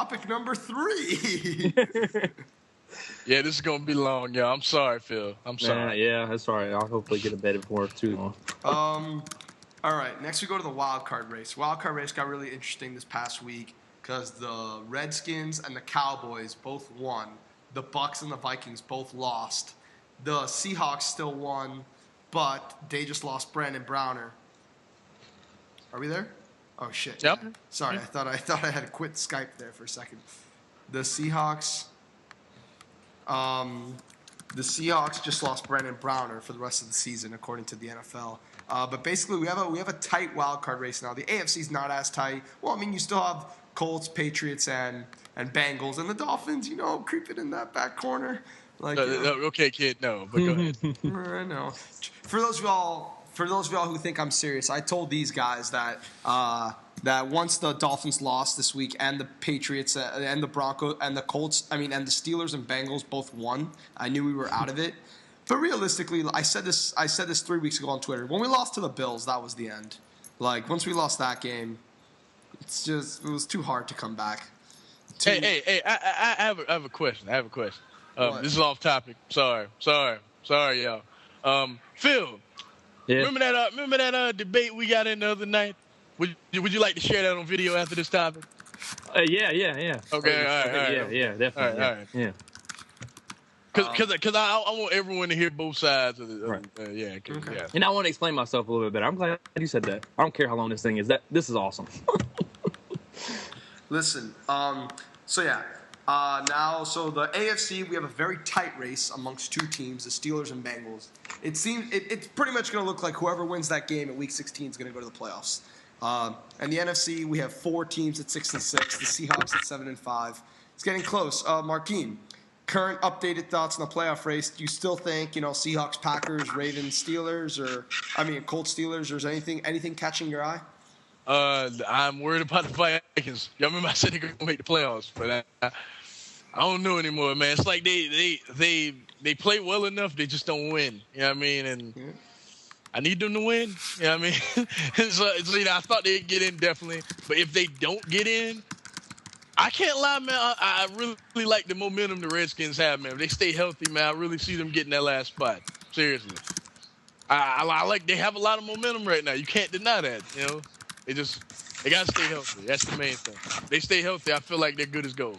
topic number 3. Yeah, this is going to be long, y'all. I'm sorry, Phil. I'm sorry. Yeah, that's all right. I'll hopefully get a bed before too long. All right, next we go to the wild card race. Wild card race got really interesting this past week because the Redskins and the Cowboys both won. The Bucs and the Vikings both lost. The Seahawks still won, but they just lost Brandon Browner. Are we there? Oh shit. Yep. Yeah. Sorry, I thought I had to quit Skype there for a second. The Seahawks just lost Brandon Browner for the rest of the season, according to the NFL. But basically, we have a tight wild card race now. The AFC's not as tight. Well, I mean, you still have Colts, Patriots, and Bengals, and the Dolphins, creeping in that back corner. Like, okay, kid, no, but go ahead. I know. For those of y'all who think I'm serious, I told these guys that once the Dolphins lost this week and the Patriots and the Broncos and the Colts, and the Steelers and Bengals both won, I knew we were out of it. But realistically, I said this 3 weeks ago on Twitter. When we lost to the Bills, that was the end. Like, once we lost that game, it was too hard to come back. Hey, I have a question. This is off topic. Sorry, y'all. Phil, yeah. Remember that debate we got in the other night? Would you like to share that on video after this topic? Yeah. Okay, all right. Yeah, definitely. All right. Yeah. Because I want everyone to hear both sides of it. Right. Yeah. And I want to explain myself a little bit better. I'm glad you said that. I don't care how long this thing is. This is awesome. Listen, so the AFC, we have a very tight race amongst two teams, the Steelers and Bengals. It seems it's pretty much going to look like whoever wins that game at Week 16 is going to go to the playoffs. And the NFC, we have 4 teams at 6-6, the Seahawks at 7-5. It's getting close. Marquine, current updated thoughts on the playoff race. Do you still think, Seahawks, Packers, Ravens, Steelers, Colts, Steelers, or is anything catching your eye? I'm worried about the Vikings. Y'all remember I said they're going to make the playoffs, but I don't know anymore, man. It's like they play well enough, they just don't win. You know what I mean? And I need them to win. You know what I mean? so I thought they'd get in, definitely. But if they don't get in, I can't lie, man. I really like the momentum the Redskins have, man. If they stay healthy, man, I really see them getting that last spot. Seriously. I like they have a lot of momentum right now. You can't deny that, They got to stay healthy. That's the main thing. They stay healthy, I feel like they're good as gold.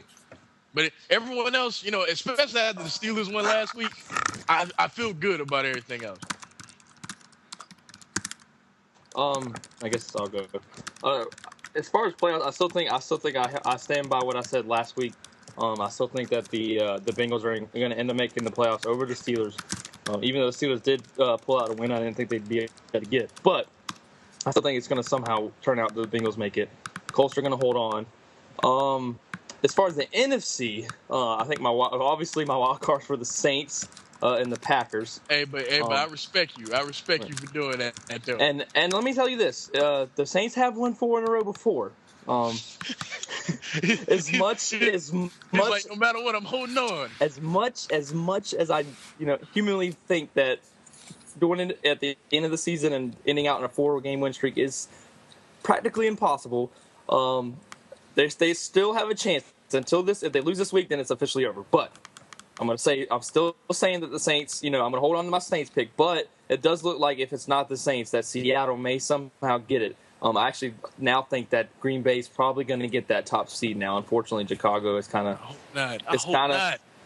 But everyone else, especially after the Steelers won last week, I feel good about everything else. I guess it's all good. As far as playoffs, I still think I stand by what I said last week. I still think that the Bengals are going to end up making the playoffs over the Steelers. Even though the Steelers did pull out a win, I didn't think they'd be able to get it. But I still think it's going to somehow turn out that the Bengals make it. Colts are going to hold on. As far as the NFC, I think my wild cards for the Saints and the Packers. Hey, but I respect you. I respect you for doing that. And let me tell you this: the Saints have won 4 in a row before. As much like, no matter what, I'm holding on. As much as I humanly think that going at the end of the season and ending out in a 4-game win streak is practically impossible. They still have a chance until this. If they lose this week, then it's officially over. But I'm still saying that the Saints. I'm going to hold on to my Saints pick. But it does look like if it's not the Saints, that Seattle may somehow get it. I actually now think that Green Bay is probably going to get that top seed now. Unfortunately, Chicago is kind of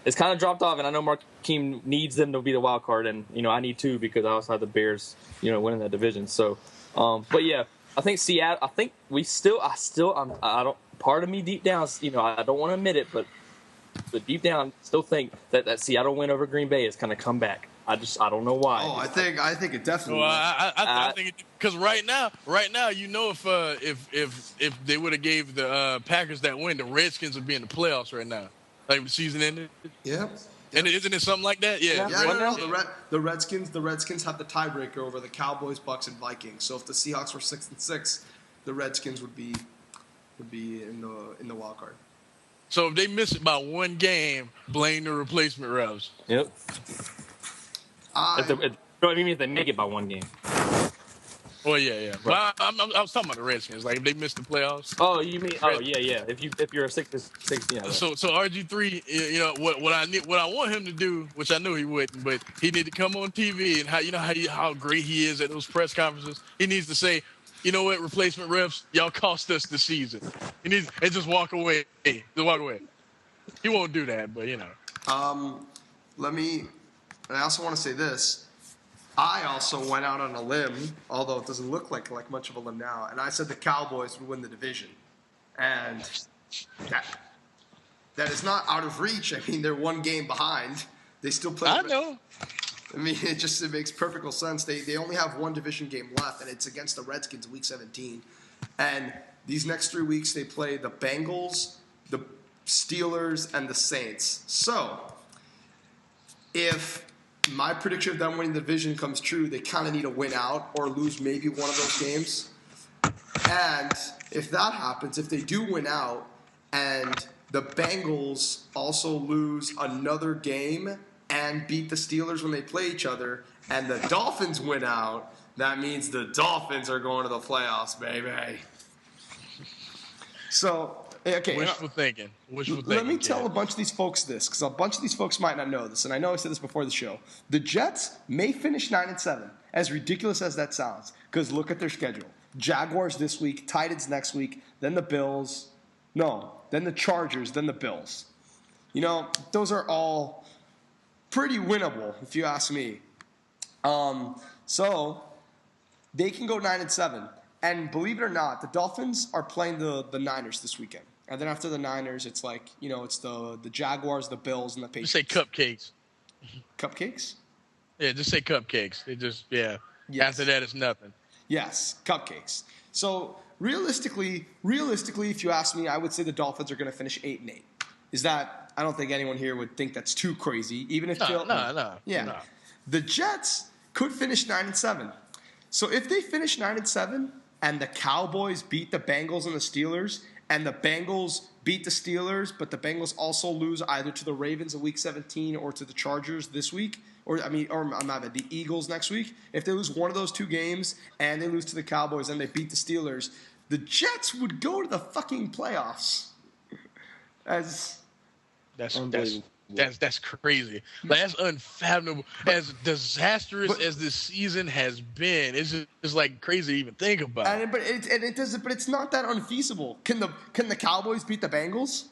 it's kind of dropped off, and I know Markeem needs them to be the wild card, and I need to because I also have the Bears, winning that division. So, but yeah, I think Seattle. I think I don't. Part of me deep down, I don't want to admit it, but deep down, still think that Seattle win over Green Bay is going to come back. I don't know why. Oh, I think it definitely. Well, I think because right now, if they would have gave the Packers that win, the Redskins would be in the playoffs right now. Like the season ended. Yeah. And isn't it something like that? Yeah. The Redskins have the tiebreaker over the Cowboys, Bucs, and Vikings. So if the Seahawks were 6-6, the Redskins would be in the wild card. So if they miss it by 1 game, blame the replacement refs. Yep. If they make it by 1 game. Well, yeah. But I was talking about the Redskins. Like, if they missed the playoffs. Oh, you mean? Oh, yeah. If you're a 6-6, yeah. Right. So RG3, you know what I want him to do, which I knew he wouldn't, but he need to come on TV and how great he is at those press conferences. He needs to say, you know what, replacement refs, y'all cost us the season. He needs and just walk away. Just walk away. He won't do that, but you know. I also want to say this. I also went out on a limb, although it doesn't look like much of a limb now, and I said the Cowboys would win the division. And that is not out of reach. I mean, they're one game behind. They still play. I know. I mean, it makes perfect sense. They only have one division game left, and it's against the Redskins week 17. And these next 3 weeks, they play the Bengals, the Steelers, and the Saints. So, if my prediction of them winning the division comes true, they kind of need to win out or lose maybe one of those games. And if that happens, if they do win out and the Bengals also lose another game and beat the Steelers when they play each other and the Dolphins win out, that means the Dolphins are going to the playoffs, baby. So, okay. Wishful thinking. Let me tell a bunch of these folks this, because a bunch of these folks might not know this, and I know I said this before the show. The Jets may finish 9-7, as ridiculous as that sounds, because look at their schedule. Jaguars this week, Titans next week, then the Bills. No, then the Chargers, then the Bills. You know, those are all pretty winnable, if you ask me. So they can go 9-7. And believe it or not, the Dolphins are playing the Niners this weekend. And then after the Niners, it's like, you know, it's the Jaguars, the Bills, and the Patriots. Just say cupcakes. Cupcakes? Yeah, just say cupcakes. It just, yeah. Yes. After that, it's nothing. Yes, cupcakes. So realistically, if you ask me, I would say the Dolphins are going to finish 8-8. Is that? I don't think anyone here would think that's too crazy. Even if no. Yeah, no. The Jets could finish 9-7. So if they finish 9-7 and the Cowboys beat the Bengals and the Steelers, and the Bengals beat the Steelers, but the Bengals also lose either to the Ravens in Week 17 or to the Chargers this week, the Eagles next week. If they lose one of those two games and they lose to the Cowboys and they beat the Steelers, the Jets would go to the fucking playoffs. That's crazy. Like, that's unfathomable. As disastrous as this season has been, it's like crazy to even think about. But it's not that unfeasible. Can the Cowboys beat the Bengals?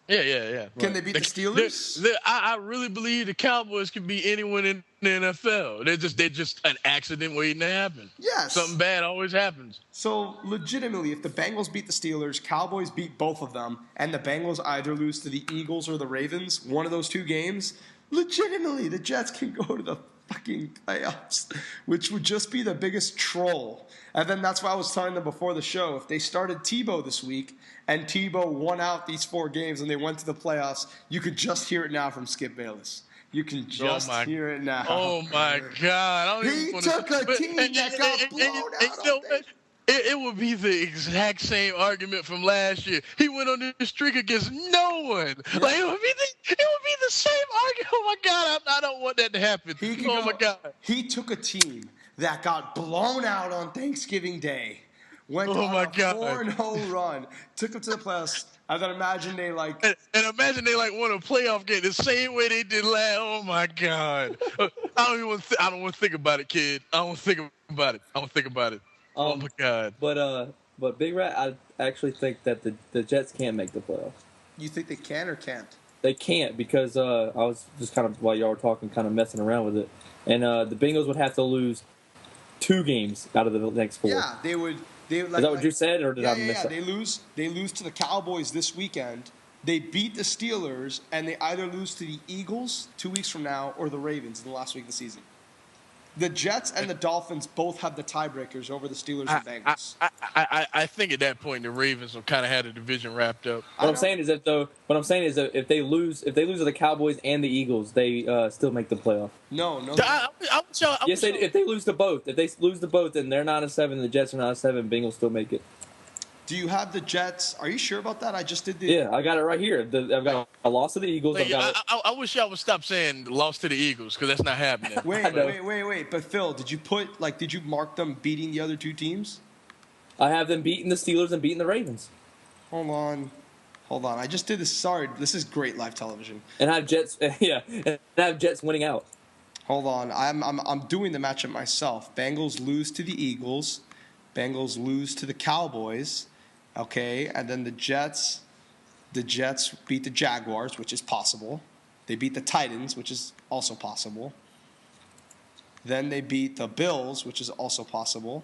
Yeah. Can they beat the Steelers? I really believe the Cowboys can beat anyone in the NFL. They're just an accident waiting to happen. Yes. Something bad always happens. So, legitimately, if the Bengals beat the Steelers, Cowboys beat both of them, and the Bengals either lose to the Eagles or the Ravens, one of those two games, legitimately, the Jets can go to the fucking playoffs, which would just be the biggest troll. And then that's why I was telling them before the show, if they started Tebow this week and Tebow won out these 4 games and they went to the playoffs, you could just hear it now from Skip Bayless. You can just hear it now. Oh, my God. He took a team that got blown out. It would be the exact same argument from last year. He went on this streak against no one. Yeah. Like, it would be the same argument. Oh, my God. I don't want that to happen. My God. He took a team that got blown out on Thanksgiving Day, went on a 4-0 run, took them to the playoffs, and then imagine they won a playoff game the same way they did last. Oh my God! I don't want to think about it, kid. I don't want to think about it. Oh my God! But Big Rat, I actually think that the Jets can't make the playoffs. You think they can or can't? They can't because I was just kind of, while y'all were talking, kind of messing around with it, and the Bengals would have to lose 2 games out of the next 4. Yeah, they would. Is that what you said, or did I miss that? They lose to the Cowboys this weekend. They beat the Steelers, and they either lose to the Eagles 2 weeks from now or the Ravens in the last week of the season. The Jets and the Dolphins both have the tiebreakers over the Steelers and Bengals. I think at that point the Ravens will kind of have the division wrapped up. What I'm saying is that if they lose to the Cowboys and the Eagles, they still make the playoff. No. If they lose to both, then they're 9-7. The Jets are 9-7. Bengals still make it. Do you have the Jets? Are you sure about that? I just did the. Yeah, I got it right here. I've got a loss to the Eagles. Like, I've got I wish y'all would stop saying lost to the Eagles because that's not happening. Wait. But Phil, did you mark them beating the other two teams? I have them beating the Steelers and beating the Ravens. Hold on. I just did this. Sorry, this is great live television. And I have Jets. Yeah, and I have Jets winning out. Hold on. I'm doing the matchup myself. Bengals lose to the Eagles. Bengals lose to the Cowboys. Okay, and then the Jets beat the Jaguars, which is possible. They beat the Titans, which is also possible. Then they beat the Bills, which is also possible.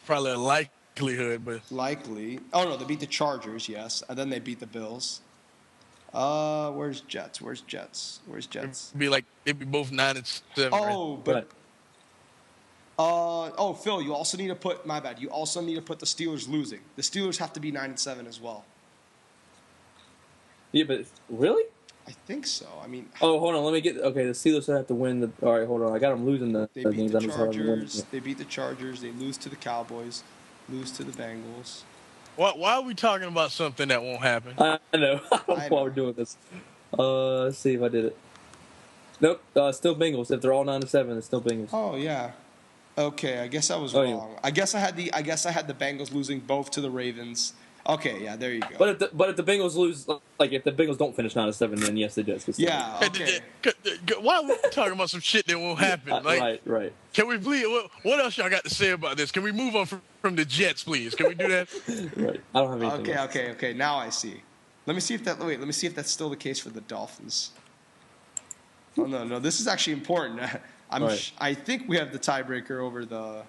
Probably a likelihood, but Likely. Oh no, they beat the Chargers, yes, and then they beat the Bills. Where's Jets? it'd be both 9-7. Oh, right? but Phil, you also need to put my bad. You also need to put the Steelers losing. The Steelers have to be 9-7 as well. Yeah, but really? I think so. I mean, Oh, hold on. Let me get. Okay, the Steelers have to win. All right, hold on. I got them losing the they beat games. the I'm just having them win. Chargers. They beat the Chargers. They lose to the Cowboys. Lose to the Bengals. Why are we talking about something that won't happen? I know. I don't know I why know. we're doing this. Let's see if I did it. Nope. Still Bengals. If they're all 9-7, it's still Bengals. Oh yeah. Okay, I guess I was Oh, yeah. wrong. I guess I had the Bengals losing both to the Ravens. Okay, yeah, there you go. But if the Bengals lose, like if the Bengals don't finish 9-7, then yes, the Jets. Yeah. Okay. Why are we talking about some shit that won't happen? Like, right. Can we please? What else y'all got to say about this? Can we move on from the Jets, please? Can we do that? Right. I don't have anything. Okay. Now I see. Let me see if that's still the case for the Dolphins. Oh no, this is actually important. Right. I think we have the tiebreaker over the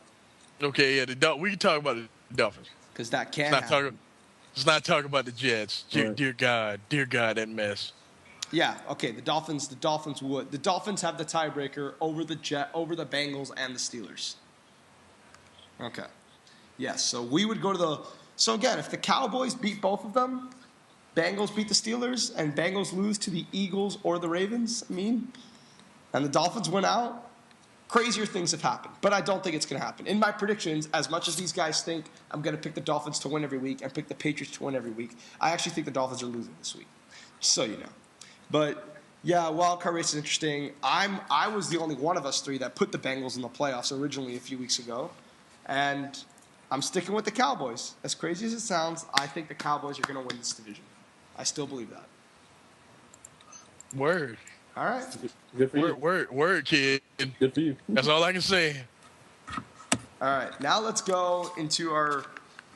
Okay, yeah. We can talk about the Dolphins. because that can Let's happen. not talk about the Jets. Right. Dear God, that mess. Yeah. Okay. The Dolphins have the tiebreaker over the Bengals and the Steelers. Okay. Yes. So we would go to the. So again, if the Cowboys beat both of them, Bengals beat the Steelers, and Bengals lose to the Eagles or the Ravens. And the Dolphins win out. Crazier things have happened, but I don't think it's going to happen. In my predictions, as much as these guys think I'm going to pick the Dolphins to win every week and pick the Patriots to win every week, I actually think the Dolphins are losing this week. Just so you know. But yeah, wild card race is interesting. I was the only one of us three that put the Bengals in the playoffs originally a few weeks ago, and I'm sticking with the Cowboys. As crazy as it sounds, I think the Cowboys are going to win this division. I still believe that. Word. All right. Good for you. Word, kid. Good for you. That's all I can say. All right. Now let's go into our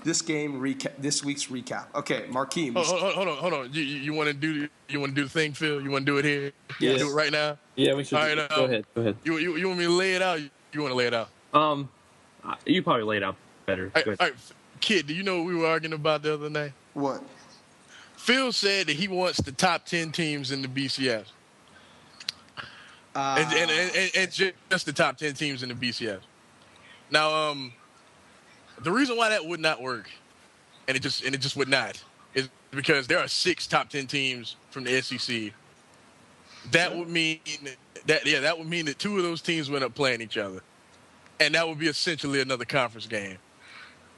this week's recap. Okay, Markeem. Hold on. You want to do the thing, Phil? You want to do it here? Yes. Do it right now? Yeah, we should. All right, Go ahead. You want me to lay it out? You want to lay it out? You probably laid out better. All right, kid. Do you know what we were arguing about the other night? What? Phil said that he wants the top 10 teams in the BCS. And just the top 10 teams in the BCS. Now, the reason why that would not work, and it just would not, is because there are 6 top 10 teams from the SEC. That would mean that 2 of those teams would end up playing each other, and that would be essentially another conference game.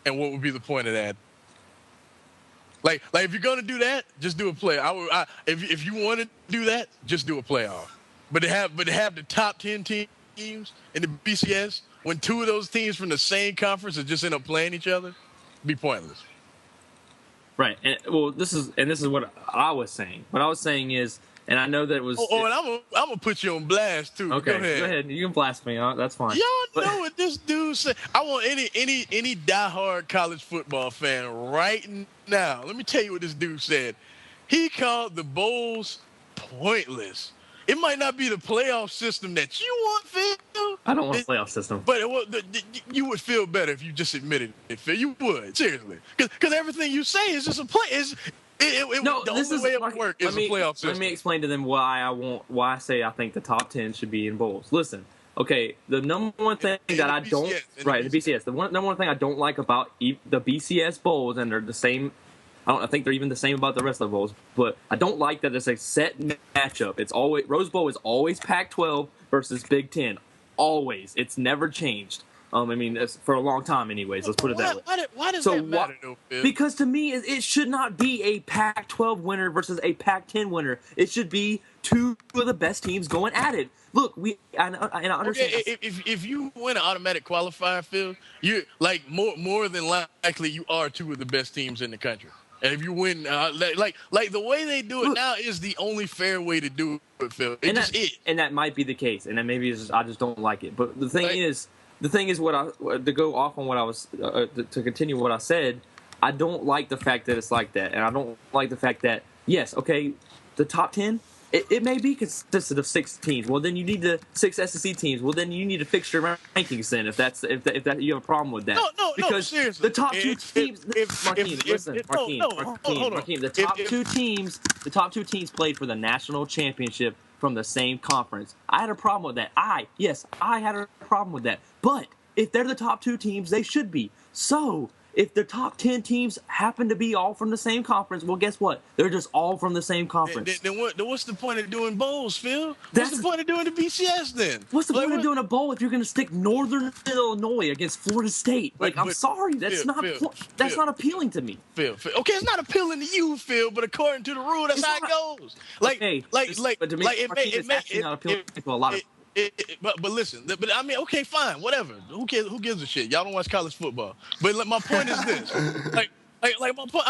And what would be the point of that? Like if you're gonna do that, just do a play. If you want to do that, just do a playoff. But to have the top 10 teams in the BCS when 2 of those teams from the same conference are just end up playing each other, be pointless. Right. And this is what I was saying. What I was saying is, and I know that it was. And I'm gonna put you on blast too. Okay, Go ahead. You can blast me. That's fine. Y'all know what this dude said. I want any diehard college football fan right now. Let me tell you what this dude said. He called the bowls pointless. It might not be the playoff system that you want, Phil. I don't want a playoff system. But you would feel better if you just admitted it, Phil. You would, seriously. Because everything you say is just a play. The only way it would work is a playoff system. Let me explain to them why I say I think the top 10 should be in bowls. Listen, okay, the number one thing that I don't – right, the BCS. The number one thing I don't like about the BCS bowls, and they're the same – I think they're even the same about the rest of the bowls, but I don't like that it's a set matchup. It's always Rose Bowl is always Pac-12 versus Big Ten. Always. It's never changed. I mean, that's for a long time, anyways. Let's put it that way. Why does that matter, though, Phil? Because to me, it should not be a Pac-12 winner versus a Pac-10 winner. It should be two of the best teams going at it. Look, I understand. Okay, if you win an automatic qualifier, Phil, you're like more than likely you are two of the best teams in the country. And if you win, like the way they do it now is the only fair way to do it, Phil. And that might be the case, and that maybe is I just don't like it. But the thing is, to go off on what I was to continue what I said, I don't like the fact that it's like that, and I don't like the fact that yes, okay, the top 10. It may be consisted of 6 teams. Well, then you need the 6 SEC teams. Well, then you need to fix your rankings. Then, if that you have a problem with that, because seriously, the top 2 teams. Markeem, the top two teams played for the national championship from the same conference. I had a problem with that. I had a problem with that. But if they're the top 2 teams, they should be. So if the top 10 teams happen to be all from the same conference, well, guess what? They're just all from the same conference. Then what's the point of doing bowls, Phil? What's the point of doing the BCS then? What's the point of doing a bowl if you're going to stick Northern Illinois against Florida State? I'm sorry, that's not appealing to me. Phil, okay, it's not appealing to you, Phil, but according to the rule, that's how it goes. But to me, it's actually not appealing to a lot of. But listen, but I mean, okay, fine, whatever. Who cares? Who gives a shit? Y'all don't watch college football. But my point is this: like my point.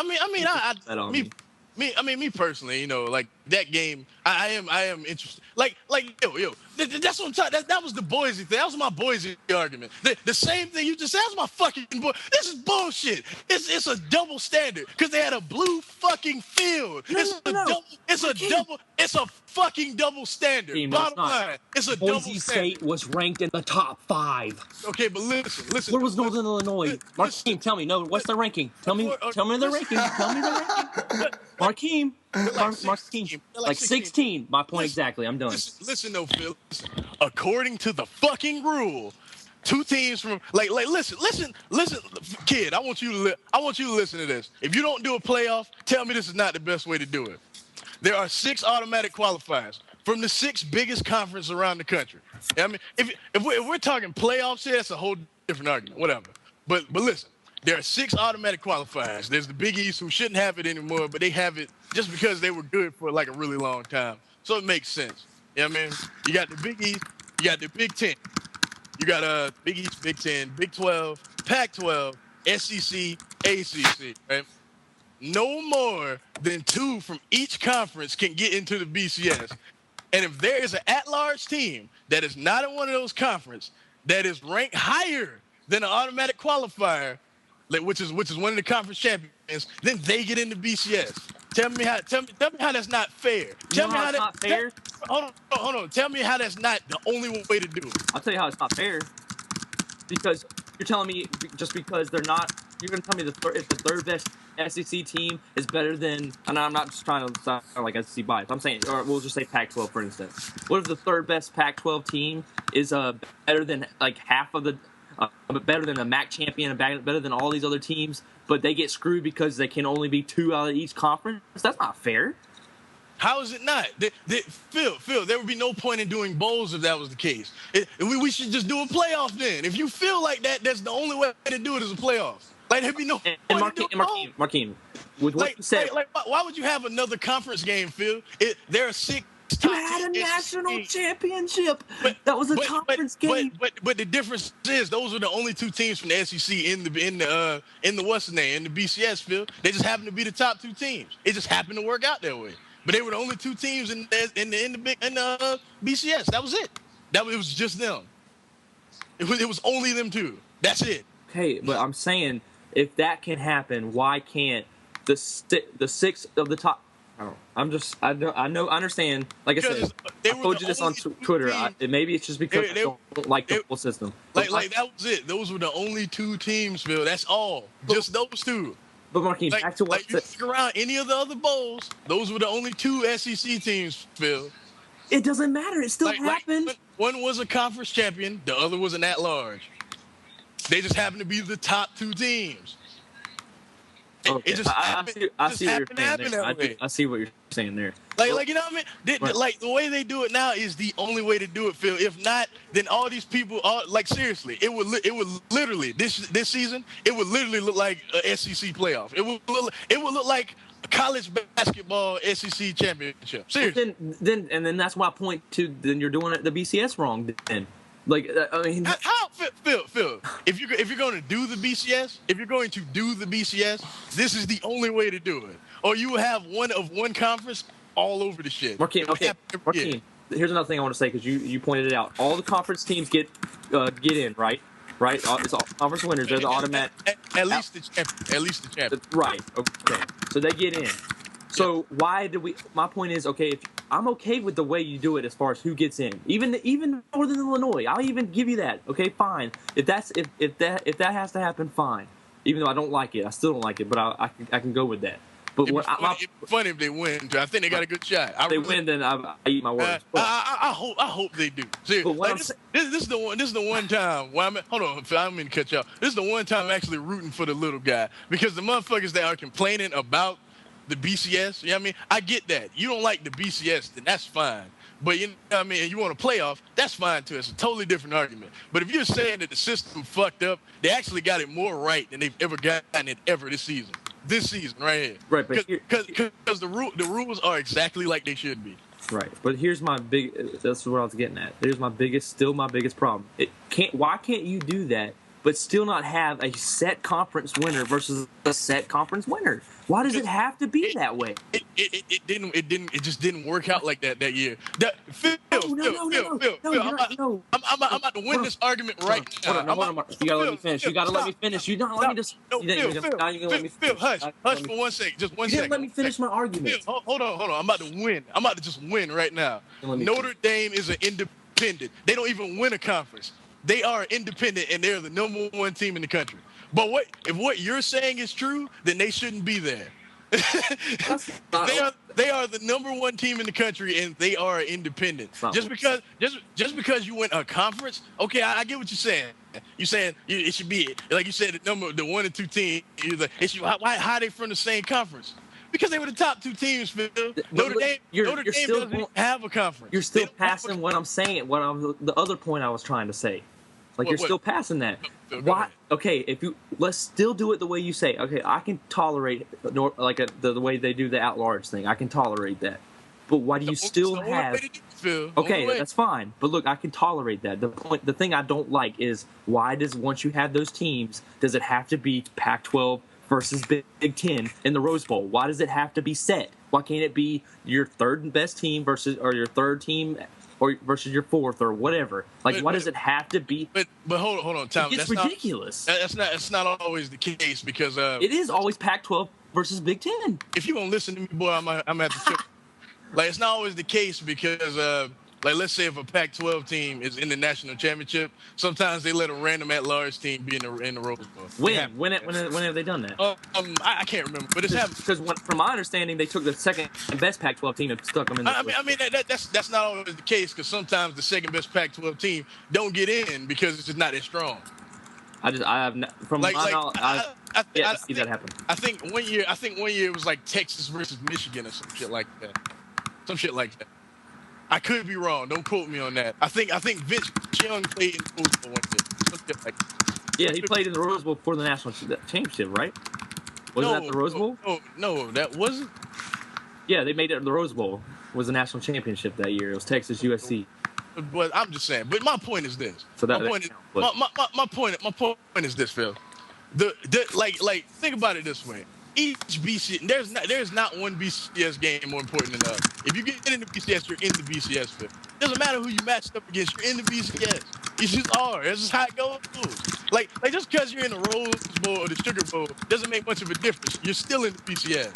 Me personally, like that game, I am interested. Yo, that's what I'm talking. That was the Boise thing. That was my Boise argument. The same thing you just said. That was my fucking boy. This is bullshit. It's a double standard because they had a blue fucking field. It's a fucking double standard. Bottom line, it's a double standard. Boise State was ranked in the top 5. Okay, but listen. Where was Northern Illinois? Markeem, tell me. No, what's their ranking? Tell me the ranking. Markeem. Like 16. My point exactly. I'm done. Listen, though, Phil. According to the fucking rule, 2 teams from listen, kid. I want you to listen to this. If you don't do a playoff, tell me this is not the best way to do it. There are 6 automatic qualifiers from the 6 biggest conferences around the country. I mean, if we're talking playoffs here, that's a whole different argument. Whatever. But listen. There are 6 automatic qualifiers. There's the Big East who shouldn't have it anymore, but they have it just because they were good for like a really long time. So it makes sense. You know what I mean? You got the Big East, you got the Big 10. You got Big East, Big 10, Big 12, Pac-12, SEC, ACC, right? No more than 2 from each conference can get into the BCS. And if there is an at-large team that is not in one of those conferences that is ranked higher than an automatic qualifier, which is one of the conference champions, then they get into BCS. Tell me how that's not fair. Tell me how that's not fair. Hold on. Tell me how that's not the only way to do it. I'll tell you how it's not fair. Because you're telling me just because they're not, you're going to tell me if the third best SEC team is better than, and I'm not just trying to sound like SEC bias. I'm saying, or we'll just say Pac-12 for instance. What if the third best Pac-12 team is better than like half of the better than a MAC champion and better than all these other teams, but they get screwed because they can only be 2 out of each conference? That's not fair. How is it not? Phil, there would be no point in doing bowls if that was the case. We should just do a playoff then. If you feel like that's the only way to do it is a playoff. Like, there'd be no point Markeem, with what you said. Why would you have another conference game, Phil? There are 6 You had a national championship. That was a conference game. But the difference is those are the only 2 teams from the SEC in the what's the name, in the BCS, Phil. They just happen to be the top 2 teams. It just happened to work out that way. But they were the only 2 teams in the BCS. That was it. It was just them. It was only them 2. That's it. Okay, but I'm saying if that can happen, why can't the 6 of the top? I understand. Like I said, I told you this on Twitter. Maybe it's just because I don't like the whole system. Like that was it. Those were the only 2 teams, Phil. That's all. Just those 2. But Marquis, back to what you stick around any of the other bowls. Those were the only 2 SEC teams, Phil. It doesn't matter. It still happened. One was a conference champion. The other was an at-large. They just happened to be the top 2 teams. Okay. It just I see what you're saying there. that way. I see what you're saying there. Like you know what I mean? Like the way they do it now is the only way to do it, Phil. If not, then all these people, like seriously, it would literally this season, it would literally look like a SEC playoff. It would look like a college basketball SEC championship. Seriously. Then that's my point too. Then you're doing the BCS wrong. Then, like I mean, How Phil? If you're going to do the BCS, this is the only way to do it. Or you will have one conference all over the shit. Marquine, here's another thing I want to say because you pointed it out. All the conference teams get in, right? Right? It's all conference winners. They're the automatic. At least the champion. Right. Okay. So they get in. So why do we? My point is, okay, if I'm okay with the way you do it as far as who gets in, even Northern Illinois, I'll even give you that. Okay, fine. If that has to happen, fine. Even though I don't like it, I still don't like it, but I can go with that. But It'd be funny if they win. I think they got a good shot. If they win, then I eat my words. I hope they do. Seriously, like this is the one time. Hold on, I don't mean to cut you off. This is the one time I'm actually rooting for the little guy because the motherfuckers that are complaining about the BCS, you know what I mean? I get that. You don't like the BCS, then that's fine. But you know what I mean? And you want a playoff, that's fine too. It's a totally different argument. But if you're saying that the system fucked up, they actually got it more right than they've ever gotten it ever this season. This season right here. Right, because the rules are exactly like they should be. Right, but here's my that's what I was getting at. Here's my biggest problem. Why can't you do that, but still not have a set conference winner versus a set conference winner? Why does it have to be that way? It just didn't work out like that year. Phil, No. I'm about to win this argument right now. Hold on. You gotta let me finish. You gotta let me finish. You don't let me just. Phil, hush for 1 second. Just 1 second. You didn't let me finish my argument. Phil, hold on. I'm about to win. I'm about to just win right now. Notre Dame is an independent. They don't even win a conference. They are independent, and they're the number one team in the country. But if what you're saying is true, then they shouldn't be there. They are the number one team in the country, and they are independent. Just because you win a conference, okay, I get what you're saying. You're saying it should be like you said the 1 and 2 team. Why are they from the same conference? Because they were the top 2 teams, Phil. Notre Dame doesn't have a conference. You're still passing what I'm saying. The other point I was trying to say. You're still passing that. Why? Okay, let's still do it the way you say. Okay, I can tolerate the way they do the at-large thing. I can tolerate that. But why do you still have? Okay, that's fine. But look, I can tolerate that. The thing I don't like is why once you have those teams, does it have to be Pac-12 versus Big Ten in the Rose Bowl? Why does it have to be set? Why can't it be your third best team or your third team? Or versus your fourth or whatever. Why does it have to be? But hold on, Tom. It's ridiculous. That's not always the case because it is always Pac-12 versus Big Ten. If you don't listen to me, boy, I'm at the tip. It's not always the case because let's say if a Pac-12 team is in the national championship, sometimes they let a random at-large team be in the Rose Bowl. When have they done that? I can't remember, but it's happened. Because from my understanding, they took the second best Pac-12 team and stuck them in. That's not always the case because sometimes the second best Pac-12 team don't get in because it's just not as strong. I see that happen. I think one year it was like Texas versus Michigan or some shit like that. I could be wrong. Don't quote me on that. I think Vince Young played in the Rose Bowl one year. Something like that. Yeah, he played in the Rose Bowl for the national championship, right? Was that the Rose Bowl? No, that wasn't. Yeah, they made it the Rose Bowl. Was the national championship that year. It was Texas USC. But I'm just saying. But my point is this. My point is this, Phil. Think about it this way. Each BCS, there's not one BCS game more important than the other. If you get in the BCS, you're in the BCS, Phil. Doesn't matter who you matched up against, you're in the BCS. You just are. That's just how it goes. Like just because you're in the Rose Bowl or the Sugar Bowl doesn't make much of a difference. You're still in the BCS.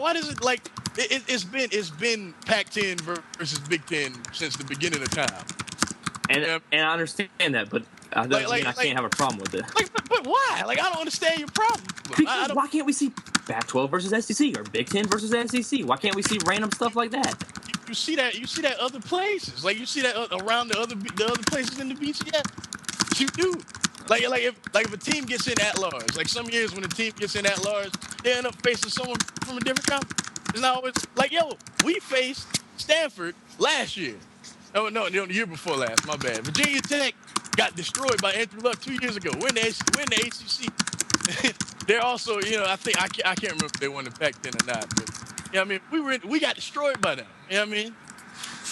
Why does it it's been Pac-10 versus Big Ten since the beginning of time. And I understand that, but I can't have a problem with it. But why? I don't understand your problem. Because why can't we see Pac-12 versus SEC or Big Ten versus SEC? Why can't we see random stuff like that? You see that other places. You see that around the other places in the BCS. You do. if a team gets in at large, like some years when a team gets in at large, they end up facing someone from a different conference. It's not always like, yo, we faced Stanford last year. Oh no, the year before last. My bad. Virginia Tech got destroyed by Andrew Luck 2 years ago. We're in the ACC. They're also, I can't remember if they won the Pac-10 or not. But I mean, we got destroyed by them. You know what I mean?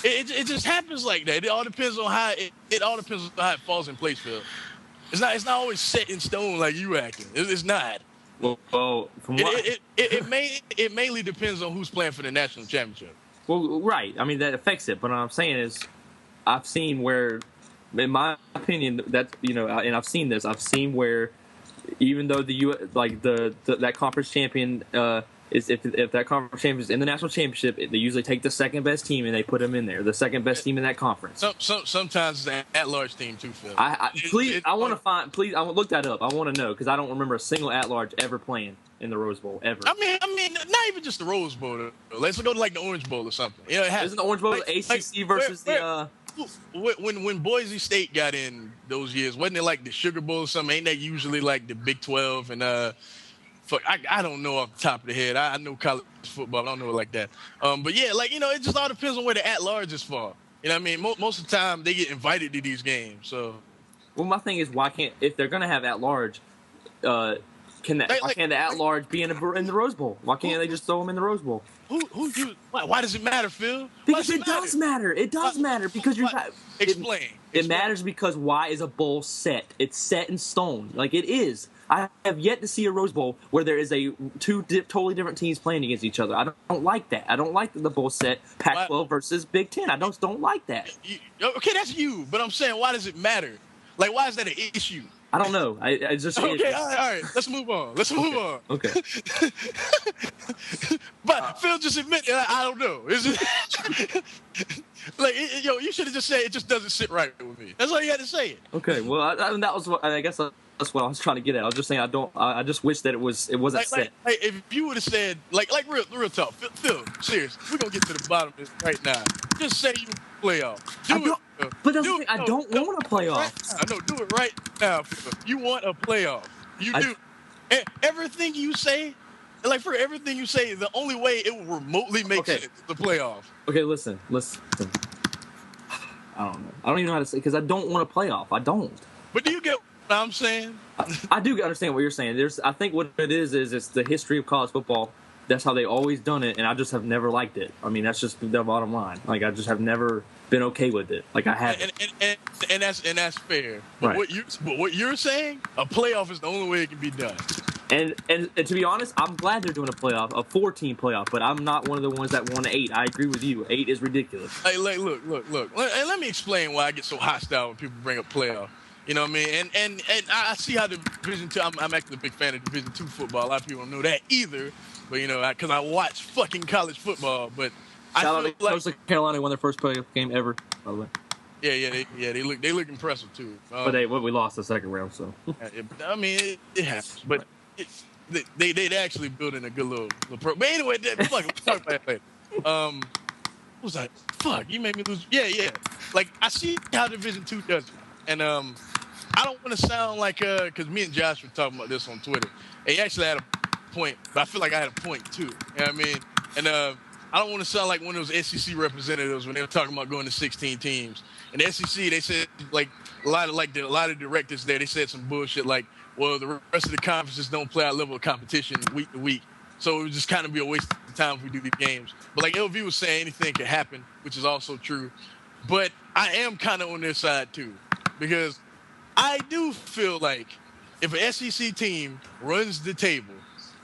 It just happens like that. It all depends on how it falls in place, Phil. It's not always set in stone like you acting. It's not. Well, from what it mainly depends on who's playing for the national championship. Well, right. I mean, that affects it. But what I'm saying is, I've seen where, in my opinion, that and I've seen this. I've seen where, even though that conference champion is if that conference champion is in the national championship, they usually take the second best team and they put them in there, the second best team in that conference. Sometimes it's an at-large team too, Phil. I want to look that up. I want to know because I don't remember a single at-large ever playing in the Rose Bowl ever. I mean, not even just the Rose Bowl. Though. Let's go to like the Orange Bowl or something. Isn't the Orange Bowl the ACC versus the? When Boise State got in those years, wasn't it like the Sugar Bowl or something? Ain't that usually like the Big 12 and I don't know off the top of the head. I know college football. I don't know it like that. But yeah, it just all depends on where the at-larges fall. You know what I mean? Most of the time, they get invited to these games. So, well, my thing is, why can't if they're gonna have at-large, why can't the at-large be in the Rose Bowl? Why can't they just throw them in the Rose Bowl? Why does it matter, Phil? Because it does matter. It does matter because you're not. Explain. It matters because why is a bowl set? It's set in stone. Like it is. I have yet to see a Rose Bowl where there is totally different teams playing against each other. I don't like that. I don't like the bowl set Pac-12 versus Big Ten. I don't like that. Okay, that's you. But I'm saying, why does it matter? Like, why is that an issue? I don't know. I just okay. All right. Let's move on. Okay. But Phil just admitted, I don't know. Is it like you should have just said it just doesn't sit right with me. That's all you had to say. Okay. Well, that was what I guess. That's what I was trying to get at. I was just saying I just wish that it wasn't set. Like if you would have said like real talk, Phil, serious. We're gonna get to the bottom of this right now. Just say you playoff. But that's the thing. I don't want a playoff. Right, I know. Do it right now, Phil. You want a playoff. You do. And everything you say, for everything you say, the only way it will remotely make sense is the playoff. Okay, listen. I don't know. I don't even know how to say because I don't want a playoff. I don't. But do you get what I'm saying? I do understand what you're saying. I think what it is it's the history of college football. That's how they always done it, and I just have never liked it. I mean, that's just the bottom line. Like, I just have never been okay with it. Like, I haven't. And that's fair. But right. what you're saying, a playoff is the only way it can be done. And to be honest, I'm glad they're doing a 4-team playoff. But I'm not one of the ones that want 8. I agree with you. 8 is ridiculous. Hey, look. Let me explain why I get so hostile when people bring up playoff. You know what I mean? And I see how Division II. I'm actually a big fan of Division II football. A lot of people don't know that either. But because I watch fucking college football. But Shout out to North Carolina won their first playoff game ever, by the way. Yeah. They look impressive too. But we lost the second round, so. I mean, it happens. But they actually building a good little pro. But anyway, fuck. Let's talk about that later. What was that? Fuck, you made me lose. Yeah. Like I see how Division II does it, and I don't want to sound like because me and Josh were talking about this on Twitter. And he actually had a point, but I feel like I had a point too. You know what I mean? And I don't want to sound like one of those SEC representatives when they were talking about going to 16 teams. And the SEC, they said like a lot of directors there, they said some bullshit like, well, the rest of the conferences don't play our level of competition week to week, so it would just kind of be a waste of time if we do these games. But like LV was saying, anything could happen, which is also true. But I am kind of on their side too, because I do feel like if an SEC team runs the table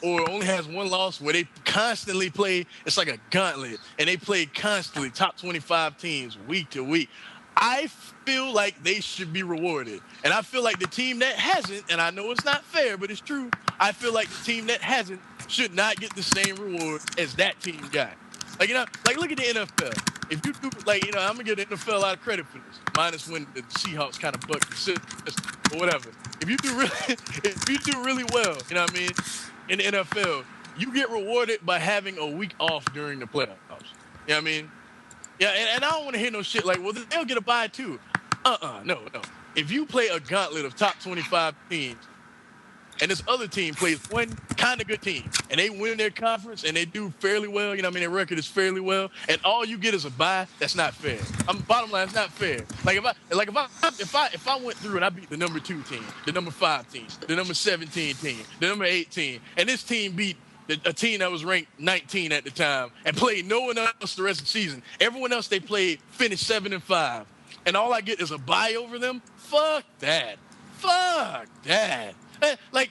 or only has one loss where they constantly play, it's like a gauntlet, and they play constantly top 25 teams week to week, I feel like they should be rewarded. And I feel like the team that hasn't, and I know it's not fair, but it's true, I feel like the team that hasn't should not get the same reward as that team got. Like, look at the NFL. If you do, I'm going to give the NFL a lot of credit for this, minus when the Seahawks kind of bucked the system or whatever. If you do really well, you know what I mean, in the NFL, you get rewarded by having a week off during the playoffs. You know what I mean? Yeah, and I don't want to hear no shit like, well, they'll get a bye too. No. if you play a gauntlet of top 25 teams, and this other team plays one kind of good team, and they win their conference, and they do fairly well, you know what I mean, their record is fairly well, and all you get is a bye, that's not fair. Bottom line, it's not fair. If I went through and I beat the number 2 team, the number 5 team, the number 17 team, the number 8 team, and this team beat a team that was ranked 19 at the time and played no one else the rest of the season, everyone else they played finished 7-5, and all I get is a bye over them, fuck that. Fuck that. Like,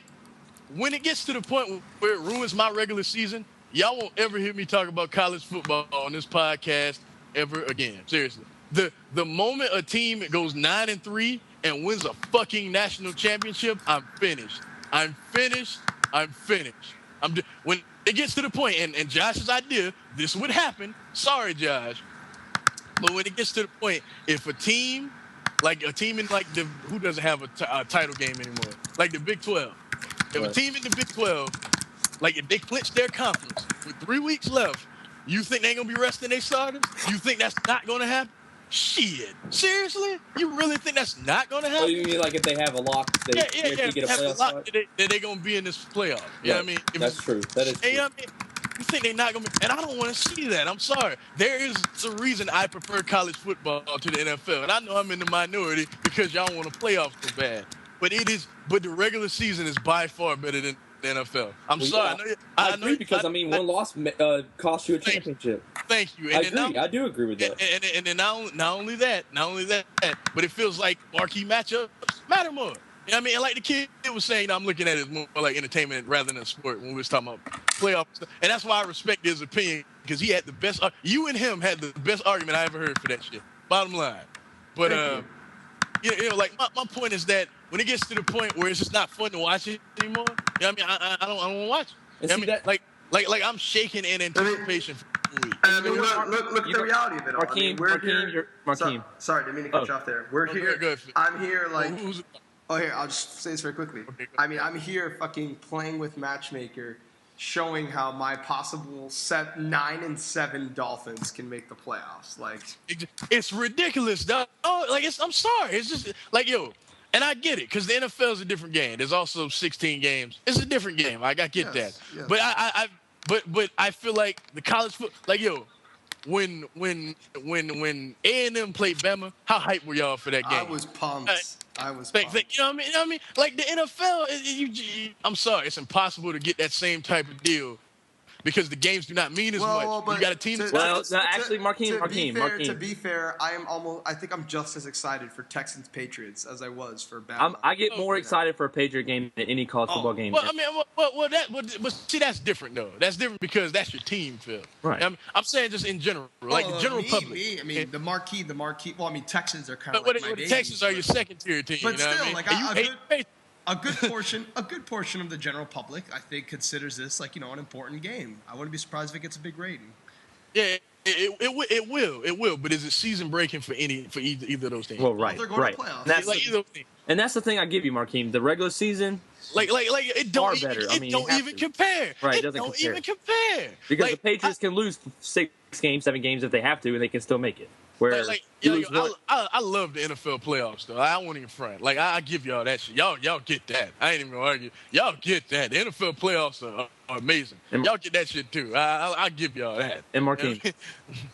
when it gets to the point where it ruins my regular season, y'all won't ever hear me talk about college football on this podcast ever again. Seriously. The moment a team goes 9-3 and wins a fucking national championship, I'm finished. When it gets to the point, and Josh's idea, this would happen. Sorry, Josh. But when it gets to the point, if a team in who doesn't have a title game anymore, like the Big 12. If a team in the Big 12, like if they clinch their conference with 3 weeks left, you think they ain't gonna be resting their starters? You think that's not gonna happen? Shit. Seriously? You really think that's not gonna happen? Oh, you mean like if they have a lock, they get a playoff spot? That they gonna be in this playoff. You know what I mean? That's true. That is true. You know what I mean? You think they're not going to be, and I don't want to see that. I'm sorry. There is a reason I prefer college football to the NFL, and I know I'm in the minority because y'all want to playoffs so bad. But the regular season is by far better than the NFL. I'm sorry. Yeah. I agree because one loss costs you a championship. Thank you. I do agree with that. And then not only that, but it feels like marquee matchups matter more. You know what I mean? And like the kid was saying, I'm looking at it more like entertainment rather than a sport when we was talking about playoffs. And that's why I respect his opinion, because he had the best – you and him had the best argument I ever heard for that shit. Bottom line. But, you know, like my point is that when it gets to the point where it's just not fun to watch it anymore, you know what I mean? I don't want to watch it. You know what I mean? Like I'm shaking in anticipation for the week. I mean, look at the reality of it all. Markeem. Sorry, didn't mean to cut you off there. We're here. Good. I'm here like – Oh, here, I'll just say this very quickly. Okay, I mean, I'm here fucking playing with Matchmaker, showing how my possible 9-7 Dolphins can make the playoffs. Like, it's ridiculous, dog. Oh, like, I'm sorry. It's just, like, yo, and I get it, because the NFL is a different game. There's also 16 games. It's a different game. Like, I get that. Yes. But I feel like the college football, like, yo, when A&M played Bama, how hyped were y'all for that game? I was pumped. You know what I mean? Like the NFL, I'm sorry, it's impossible to get that same type of deal because the games do not mean as much. You got a team. Markeem. To be fair, I think I'm just as excited for Texans Patriots as I was for Bama. I get more excited for a Patriot game than any college football game. Well, I mean, but see, that's different though. That's different because that's your team, Phil. Right. I'm saying just in general, like the general public. I mean, the marquee. Well, I mean, Texans are kind of like my babies, Texans are your second tier team. But you know still, what I mean? a good portion of the general public, I think, considers this like, you know, an important game. I wouldn't be surprised if it gets a big rating. Yeah, it will. But is it season breaking for either of those teams? Well, right. They're going to playoffs. And that's the thing I give you, Markeem. The regular season, like it don't better. It don't even compare. Right, it don't even compare. Because the Patriots can lose 6 games, 7 games if they have to, and they can still make it. Where I love the NFL playoffs though. I won't even front. Like I give y'all that shit. Y'all get that. I ain't even gonna argue. Y'all get that. The NFL playoffs are amazing. And y'all get that shit too. I give y'all that. And Markeem,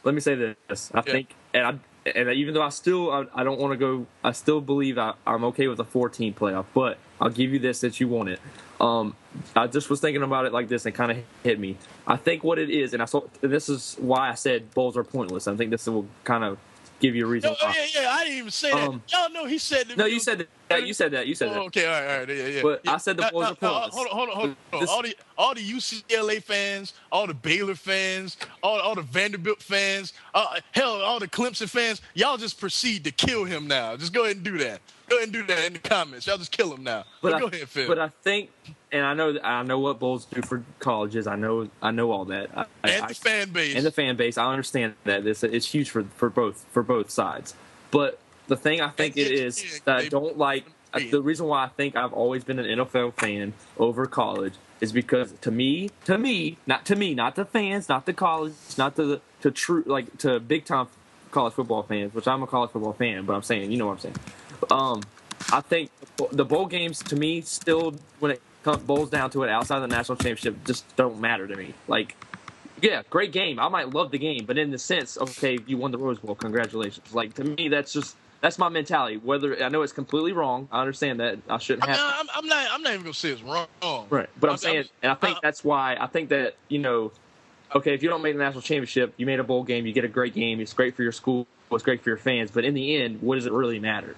let me say this. I think, and even though I don't want to go. I still believe I'm okay with a 14 playoff. But I'll give you this that you want it. I just was thinking about it like this and kind of hit me. I think what it is, and this is why I said bowls are pointless. I think this will kind of give you a reason. I didn't even say that. Y'all know he said that. No, you said that. You said that. Okay, all right, yeah. But I said the bowls are pointless. Hold on. All the UCLA fans, all the Baylor fans, all the Vanderbilt fans, hell, all the Clemson fans, y'all just proceed to kill him now. Just go ahead and do that. Go ahead and do that in the comments. Y'all just kill him now. But go ahead, Phil. But I think, and I know what bowls do for colleges. I know all that. The fan base. And the fan base. I understand that it's huge for both sides. But the thing I think it is that I don't like. The reason why I think I've always been an NFL fan over college is because to me, not the fans, not the college, not to big time college football fans, which I'm a college football fan, but I'm saying, you know what I'm saying. I think the bowl games to me still, when it boils down to it, outside of the national championship, just don't matter to me. Like, yeah, great game. I might love the game, but in the sense, okay, you won the Rose Bowl, congratulations. Like, to me, that's my mentality. Whether I know it's completely wrong, I understand that I shouldn't have. I'm not even gonna say it's wrong. Right, but I'm saying, and I think that's why I think that okay, if you don't make the national championship, you made a bowl game, you get a great game, it's great for your school, it's great for your fans, but in the end, what does it really matter?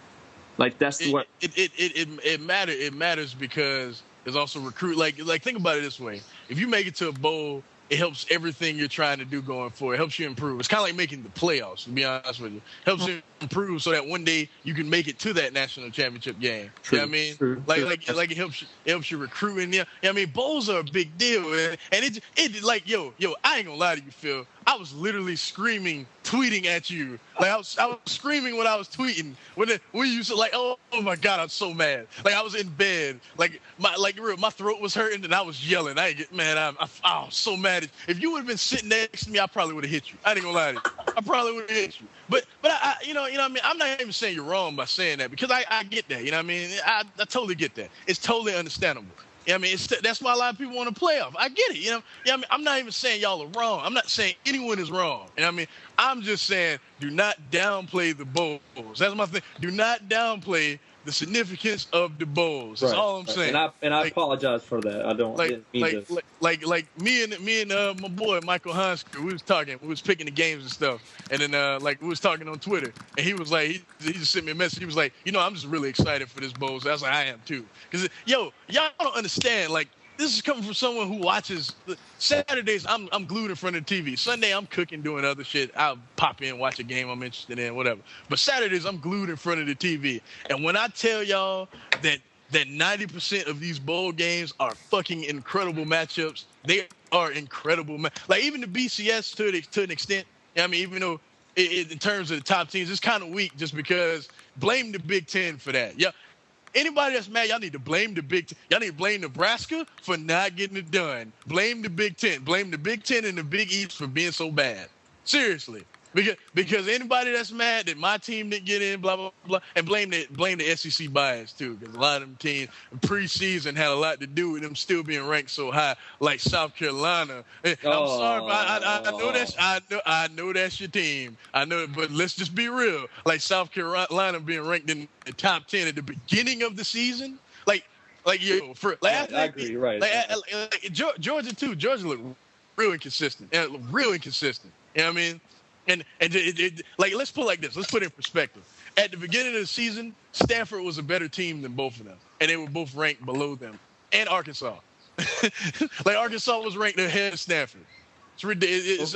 Like it matters. It matters because there's also recruit. Like think about it this way: if you make it to a bowl, it helps everything you're trying to do going forward. It helps you improve. It's kind of like making the playoffs, to be honest with you. It helps you improve so that one day you can make it to that national championship game. True, You know what I mean? true. Like it helps you recruiting. Yeah, I mean, bowls are a big deal, man. And it like yo, I ain't gonna lie to you, Phil. I was literally screaming, tweeting at you. Like I was screaming when I was tweeting. When you said like, oh my God, I'm so mad. Like I was in bed, like my throat was hurting and I was yelling. I was so mad. If you would have been sitting next to me, I probably would have hit you. I ain't gonna lie to you. I probably would have hit you. But I you know what I mean. I'm not even saying you're wrong by saying that because I get that. You know what I mean. I totally get that. It's totally understandable. Yeah, I mean, that's why a lot of people want to play off. I get it. You know, I mean, I'm not even saying y'all are wrong. I'm not saying anyone is wrong. You know what I mean? I'm just saying do not downplay the bowls. That's my thing. Do not downplay the significance of the bowls. That's all I'm saying. And I apologize for that. I don't like me and my boy Michael Hansker, we was talking, we was picking the games and stuff, and then we was talking on Twitter, and he was like, he just sent me a message. He was like, I'm just really excited for this bowl. So I was like, I am too, because y'all don't understand. Like this is coming from someone who watches Saturdays. I'm glued in front of the TV. Sunday I'm cooking, doing other shit. I'll pop in, watch a game I'm interested in, whatever. But Saturdays I'm glued in front of the TV, and when I tell y'all that 90% of these bowl games are fucking incredible matchups. They are incredible. Like even the BCS to an extent. I mean, even though in terms of the top teams, it's kind of weak just because blame the Big Ten for that. Yeah. Anybody that's mad, y'all need to blame the Big Ten. Y'all need to blame Nebraska for not getting it done. Blame the Big Ten. Blame the Big Ten and the Big East for being so bad. Seriously. Because anybody that's mad that my team didn't get in, blah blah blah, and blame the SEC bias too, because a lot of them teams in preseason had a lot to do with them still being ranked so high, like South Carolina. I'm sorry, but I know that's your team. I know, but let's just be real. Like South Carolina being ranked in the top 10 at the beginning of the season, I agree, right? Georgia too. Georgia looked real inconsistent. You know what I mean? And let's put it like this. Let's put it in perspective. At the beginning of the season, Stanford was a better team than both of them, and they were both ranked below them. And Arkansas, Arkansas was ranked ahead of Stanford. It's ridiculous.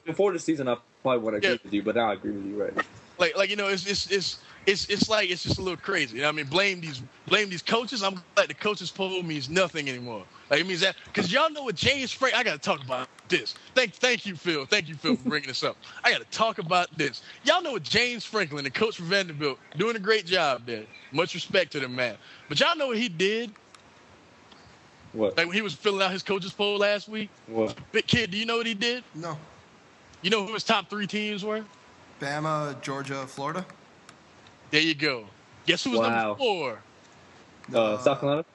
Before the season, I probably would agree with you, but now I agree with you, right? It's just a little crazy. You know what I mean? Blame these coaches. I'm glad the coaches poll means nothing anymore. Like it means that because y'all know what James Frank. I gotta talk about this. Thank you, Phil. Thank you, Phil, for bringing this up. I gotta talk about this. Y'all know what James Franklin, the coach for Vanderbilt, doing a great job there. Much respect to the man. But y'all know what he did? What? Like when he was filling out his coaches poll last week. What? Big kid, do you know what he did? No. You know who his top 3 teams were? Bama, Georgia, Florida. There you go. Guess who was number 4? South Carolina.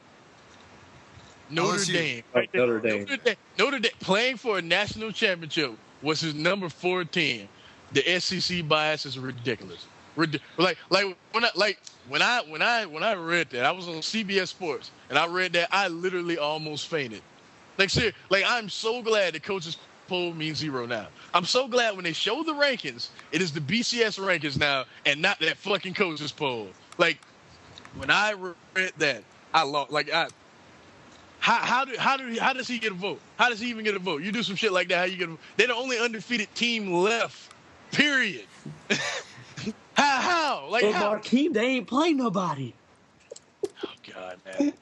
Notre Dame. Right, Notre Dame. Notre Dame playing for a national championship was his number 4 team. The SEC bias is ridiculous. When I read that, I was on CBS Sports and I read that, I literally almost fainted. I'm so glad the coaches poll means 0 now. I'm so glad when they show the rankings, it is the BCS rankings now and not that fucking coaches poll. Like when I read that, I lost. How does he get a vote? How does he even get a vote? You do some shit like that, how you get a vote? They're the only undefeated team left. Period. How? Like but how? Markeem, they ain't playing nobody. Oh God, man.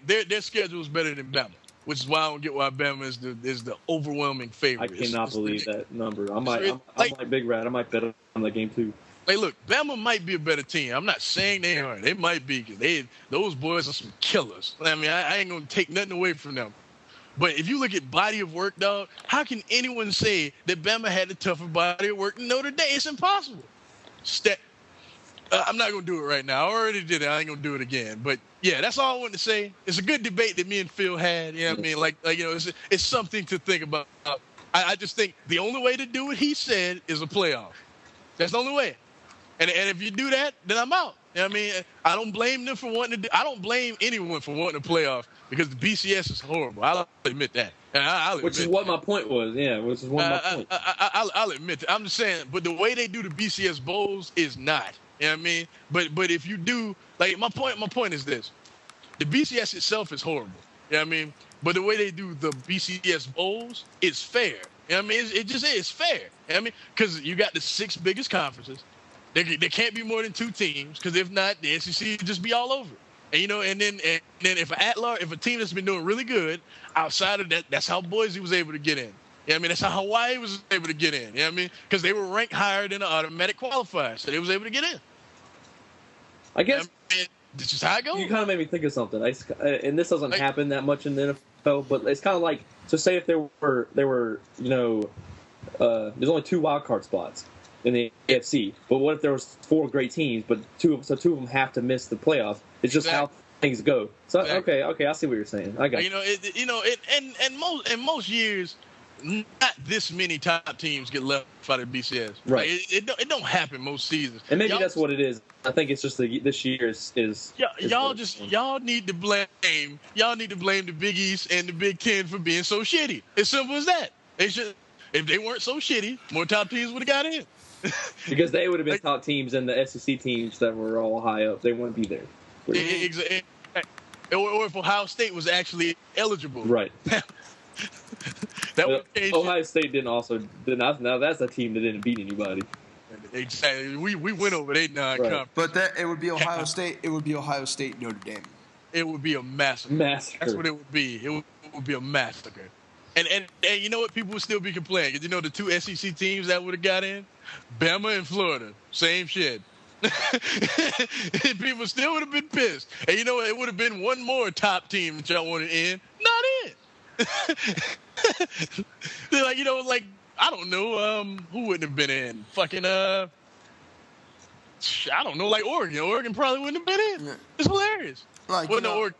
their schedule is better than Bama, which is why I don't get why Bama is the overwhelming favorite. I cannot believe that number. I might Big Rat. I might bet on the game too. Look, Bama might be a better team. I'm not saying they aren't. They might be because those boys are some killers. I mean, I ain't gonna take nothing away from them. But if you look at body of work, dog, how can anyone say that Bama had a tougher body of work than Notre Dame? It's impossible. I'm not gonna do it right now. I already did it. I ain't gonna do it again. But yeah, that's all I wanted to say. It's a good debate that me and Phil had. You know what I mean? Like it's something to think about. I just think the only way to do it, he said, is a playoff. That's the only way. And if you do that, then I'm out. You know what I mean? I don't blame them for wanting to. I don't blame anyone for wanting a playoff because the BCS is horrible. I'll admit that. Which is what my point was. Yeah, which is one of my points. I'll admit that. I'm just saying, but the way they do the BCS bowls is not. You know what I mean? But if you do, like my point is this: the BCS itself is horrible. You know what I mean? But the way they do the BCS bowls is fair. You know what I mean? It just is fair. You know what I mean? Because you got the 6 biggest conferences. There can't be more than 2 teams, because if not, the SEC would just be all over. And and then if a team that's been doing really good outside of that, that's how Boise was able to get in. You know what I mean? That's how Hawaii was able to get in. You know what I mean? Because they were ranked higher than the automatic qualifier, so they was able to get in. I guess this is how it goes. You kind of made me think of something. And this doesn't happen that much in the NFL, but it's kind of like, so say if there were there's only 2 wild card spots in the AFC, but what if there was 4 great teams, but 2 of them have to miss the playoffs? It's just how things go. So okay, I see what you're saying. I got in most years, not this many top teams get left out of BCS. Right. Like, it don't happen most seasons. And maybe that's what it is. I think it's just this year is y'all need to blame the Big East and the Big Ten for being so shitty. As simple as that. If they weren't so shitty, more top teams would have got in. Because they would have been top teams, and the SEC teams that were all high up, they wouldn't be there. Exactly. Or if Ohio State was actually eligible. Right. That would change. Ohio State didn't also. Now that's a team that didn't beat anybody. Exactly. We went over their non-conference. But it would be Ohio State. It would be Ohio State, Notre Dame. It would be a massacre. That's what it would be. It would be a massacre. And you know what? People would still be complaining. Because the 2 SEC teams that would have got in, Bama and Florida, same shit. People still would have been pissed. And you know what? It would have been one more top team that y'all wanted in, not in. They're like, I don't know, who wouldn't have been in? Fucking, I don't know, like Oregon. Oregon probably wouldn't have been in. It's hilarious. Oregon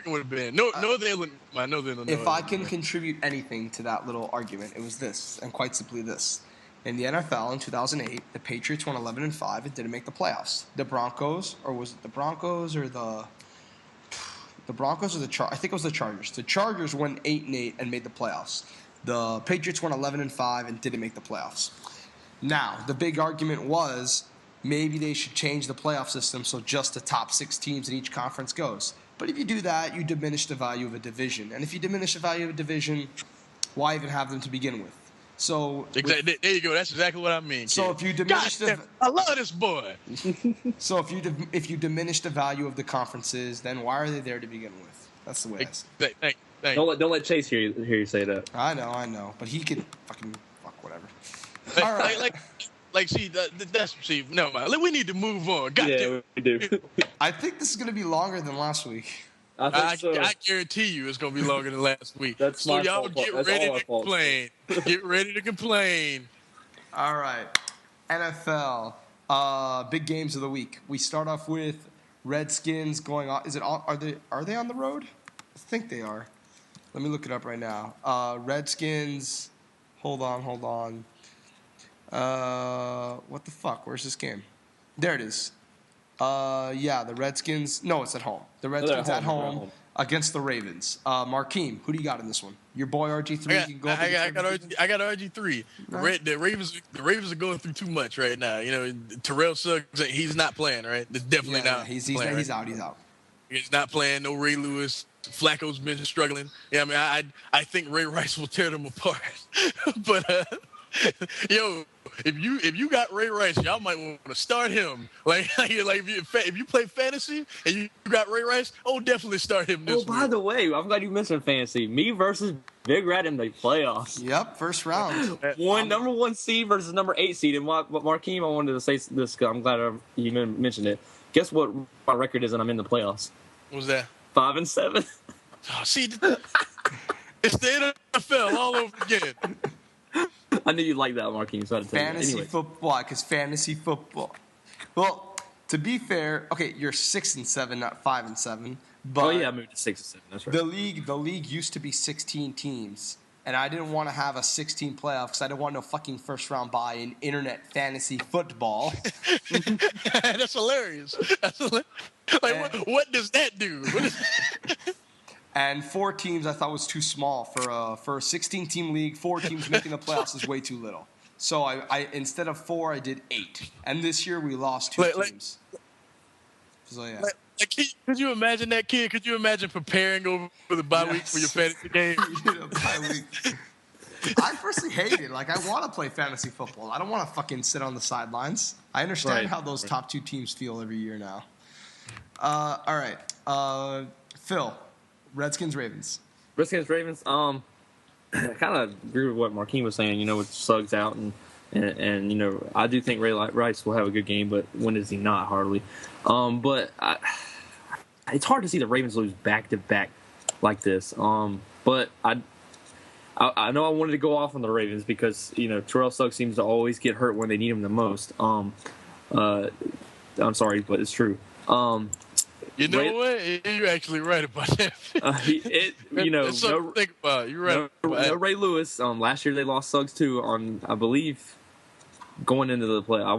would have been. Northern Illinois. If I can contribute anything to that little argument, it was this, and quite simply this. In the NFL in 2008, the Patriots won 11-5 and didn't make the playoffs. The Broncos, or was it the Broncos or the Broncos or I think it was the Chargers. The Chargers won 8-8 and made the playoffs. The Patriots won 11-5 and didn't make the playoffs. Now, the big argument was maybe they should change the playoff system so just the top 6 teams in each conference goes. But if you do that, you diminish the value of a division. And if you diminish the value of a division, why even have them to begin with? So exactly. There you go. That's exactly what I mean. So kid. If you diminish I love this boy. So if you diminish the value of the conferences, then why are they there to begin with? That's the way I see it. Thank Don't let Chase hear you say that. I know, but he can fucking fuck whatever. All right. Never mind. We need to move on. Yeah, we do. I think this is gonna be longer than last week. I guarantee you it's going to be longer than last week. That's so my y'all fault. get ready to complain. Get ready to complain. All right. NFL. Big games of the week. We start off with Redskins going on. Are they on the road? I think they are. Let me look it up right now. Redskins. Hold on. What the fuck? Where's this game? There it is. The Redskins. No, it's at home. The Redskins at home against the Ravens. Markeem, who do you got in this one? Your boy RG3. I got RG3. Right. The Ravens are going through too much right now. Terrell Suggs, he's not playing. Right, it's definitely not. He's playing, out. He's out. He's not playing. No Ray Lewis. Flacco's been struggling. Yeah, I mean, I think Ray Rice will tear them apart. But if you got Ray Rice, y'all might want to start him. If you play fantasy and you got Ray Rice, definitely start him this week. By the way, I'm glad you mentioned fantasy. Me versus Big Rat in the playoffs. Yep, first round. Number 1 seed versus number 8 seed. And Markeem, I wanted to say this. I'm glad you mentioned it. Guess what my record is, and I'm in the playoffs. What was that? 5-7. Oh, see, it's the NFL all over again. I knew you'd like that, Markeem. So fantasy football, because fantasy football. Well, To be fair, okay, you're 6-7, not 5-7. But Oh yeah, I moved to 6 and 7. That's right. the league used to be 16 teams, and I didn't want to have a 16 playoff because I didn't want no fucking first round bye in internet fantasy football. That's hilarious. Like, what does that do? And 4 teams I thought was too small for a 16 team league. 4 teams making the playoffs is way too little. So I instead of 4, I did 8. And this year we lost 2 teams. So yeah. Could you imagine that, kid? Could you imagine preparing over the bye week for your fantasy game? Bye week. I personally hate it. Like, I want to play fantasy football. I don't want to fucking sit on the sidelines. I understand how those top 2 teams feel every year now. All right. Phil, Redskins, Ravens. Redskins, Ravens. I kind of agree with what Marquine was saying. With Suggs out and I do think Ray Rice will have a good game, but when is he not? Hardly. But it's hard to see the Ravens lose back to back like this. But I know I wanted to go off on the Ravens because Terrell Suggs seems to always get hurt when they need him the most. I'm sorry, but it's true. You know what? You're actually right about that. That's something to think about. You're right. No Ray Lewis. Last year they lost Suggs too. I believe going into the play. I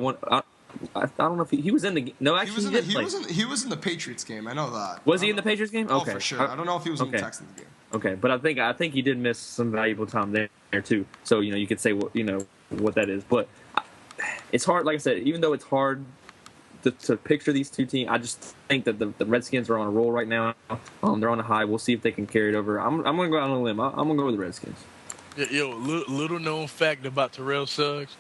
don't know if he was in the. No, actually he didn't play. He was in the Patriots game. I know that. Was he in the Patriots game? Okay, for sure. I don't know if he was in the Texans game. Okay, but I think he did miss some valuable time there too. So you could say what that is, but it's hard. Like I said, even though it's hard to picture these 2 teams, I just think that the Redskins are on a roll right now. They're on a high. We'll see if they can carry it over. I'm going to go out on a limb. I'm going to go with the Redskins. Little known fact about Terrell Suggs,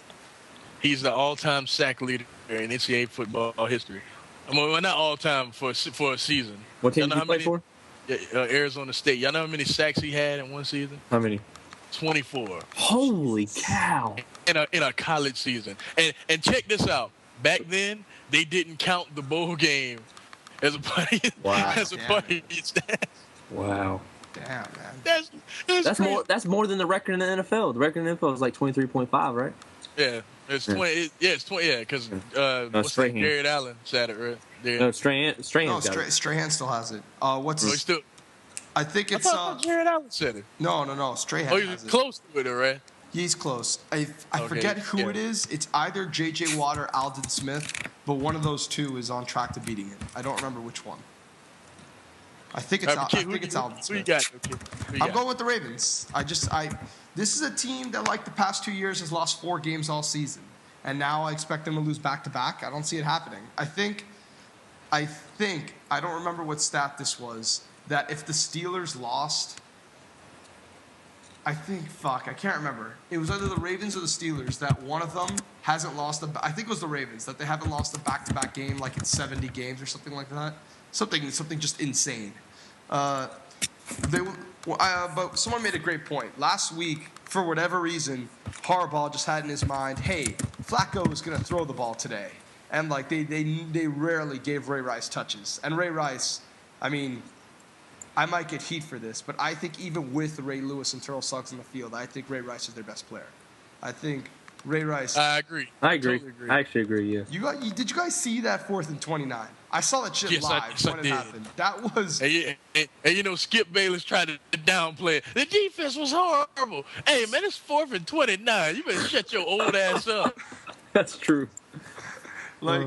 he's the all-time sack leader in NCAA football history. Not all-time for a season. What team did he play for? Arizona State. Y'all know how many sacks he had in one season? How many? 24. Holy cow! In a college season. And check this out. Back then, they didn't count the bowl game as a part of his stats. Wow. Damn, man. That's more than the record in the NFL. The record in the NFL is like 23.5, right? Yeah. It's 20. It's 20. Yeah, because Jared Allen said it, right? Yeah. No, Strahan. Strahan still has it. I think it's. I thought Jared Allen said it. No. Strahan. Oh, he's close to it, right? He's close. I forget who it is. It's either J.J. Watt or Aldon Smith, but one of those 2 is on track to beating it. I don't remember which one. I think it's Aldon Smith. Who you got? I'm going with the Ravens. This is a team that, like the past 2 years, has lost 4 games all season, and now I expect them to lose back to back. I don't see it happening. I think I don't remember what stat this was, that if the Steelers lost, I can't remember. It was either the Ravens or the Steelers that one of them hasn't lost I think it was the Ravens that they haven't lost a back-to-back game like in 70 games or something like that. Something just insane. But someone made a great point. Last week, for whatever reason, Harbaugh just had in his mind, hey, Flacco is going to throw the ball today. And like they rarely gave Ray Rice touches. And Ray Rice, I might get heat for this, but I think even with Ray Lewis and Terrell Suggs on the field, I think Ray Rice is their best player. I think Ray Rice. I agree. Totally agree. I actually agree. Yeah. Did you guys see that 4th and 29? I saw that shit live when it happened. That was. And Skip Bayless tried to downplay it. The defense was horrible. Hey man, it's 4th and 29. You better shut your old ass up. That's true. Like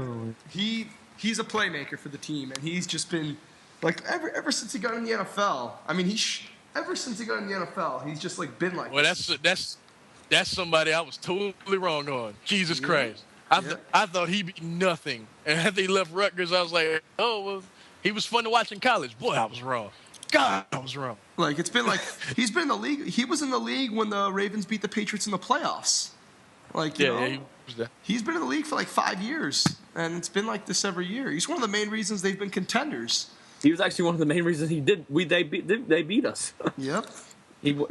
he's a playmaker for the team, and he's just been. Like, ever since he got in the NFL, ever since he got in the NFL, he's just, like, been like this. Well, that's somebody I was totally wrong on. Jesus Christ. I thought he'd be nothing. And after he left Rutgers, I was like, oh, well, he was fun to watch in college. Boy, I was wrong. God, I was wrong. Like, it's been like, he's been in the league. He was in the league when the Ravens beat the Patriots in the playoffs. Like, you know, he's been in the league for, like, 5 years. And it's been like this every year. He's one of the main reasons they've been contenders. He was actually one of the main reasons they beat us. Yep.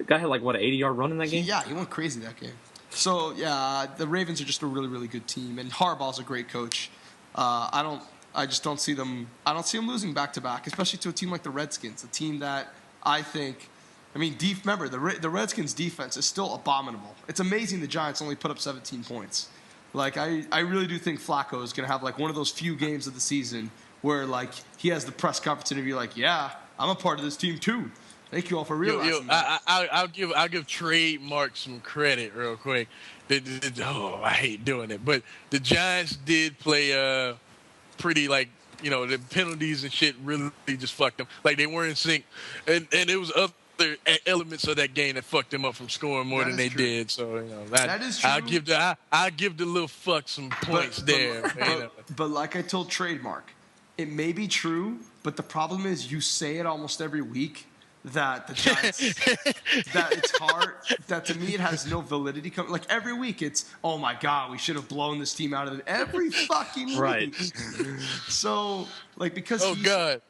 Guy had like an 80-yard run in that game. Yeah, he went crazy that game. So yeah, the Ravens are just a really, really good team, and Harbaugh's a great coach. I just don't see them. I don't see them losing back to back, especially to a team like the Redskins, a team that I think. Remember the Redskins' defense is still abominable. It's amazing the Giants only put up 17 points. Like, I really do think Flacco is going to have, like, one of those few games of the season where, like, he has the press conference interview like, yeah, I'm a part of this team too. Thank you all for realizing that. I'll give trademark some credit real quick. I hate doing it, but the Giants did play pretty, like, the penalties and shit really just fucked them. Like, they weren't in sync, and it was other elements of that game that fucked them up from scoring more than they did. So that is true. I'll give the little fuck some points there. But like I told Trademark, it may be true, but the problem is you say it almost every week that the Giants that it's hard, that to me it has no validity. Like every week it's, oh my god, we should have blown this team out of it every fucking week. Right. So like because God.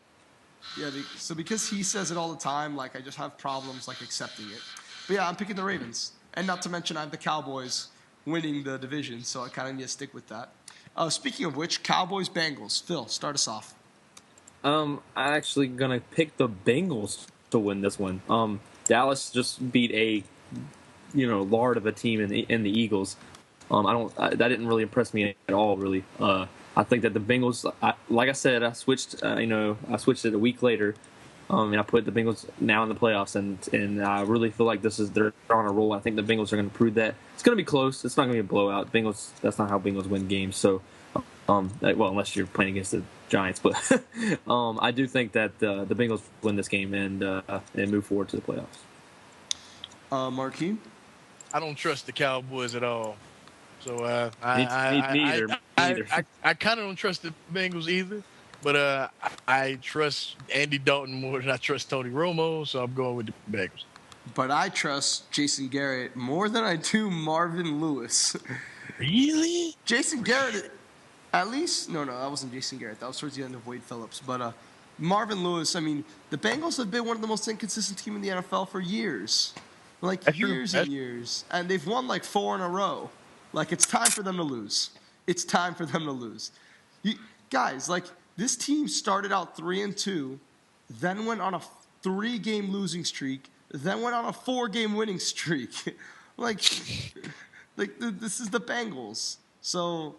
Yeah, so because he says it all the time, like I just have problems like accepting it. But yeah, I'm picking the Ravens, and not to mention I have the Cowboys winning the division, so I kind of need to stick with that. Speaking of which, Cowboys-Bengals. Phil, start us off. I'm actually gonna pick the Bengals to win this one. Dallas just beat a lard of a team in the Eagles. That didn't really impress me at all, really. I think that the Bengals, like I said, I switched. I switched it a week later, and I put the Bengals now in the playoffs, and I really feel like they're on a roll. I think the Bengals are going to prove that it's going to be close. It's not going to be a blowout. Bengals. That's not how Bengals win games. So, well, unless you're playing against the Giants, but I do think that the Bengals win this game and move forward to the playoffs. Marquis? I don't trust the Cowboys at all. So neither. I kind of don't trust the Bengals either, but I trust Andy Dalton more than I trust Tony Romo, so I'm going with the Bengals. But I trust Jason Garrett more than I do Marvin Lewis. Really? Jason Garrett, at least no, that wasn't Jason Garrett. That was towards the end of Wade Phillips. But Marvin Lewis, I mean, the Bengals have been one of the most inconsistent teams in the NFL for years, like years and years, and they've won like 4 in a row. Like, it's time for them to lose. It's time for them to lose. Guys, like, this team started out 3-2, then went on a 3-game losing streak, then went on a 4-game winning streak. This is the Bengals. So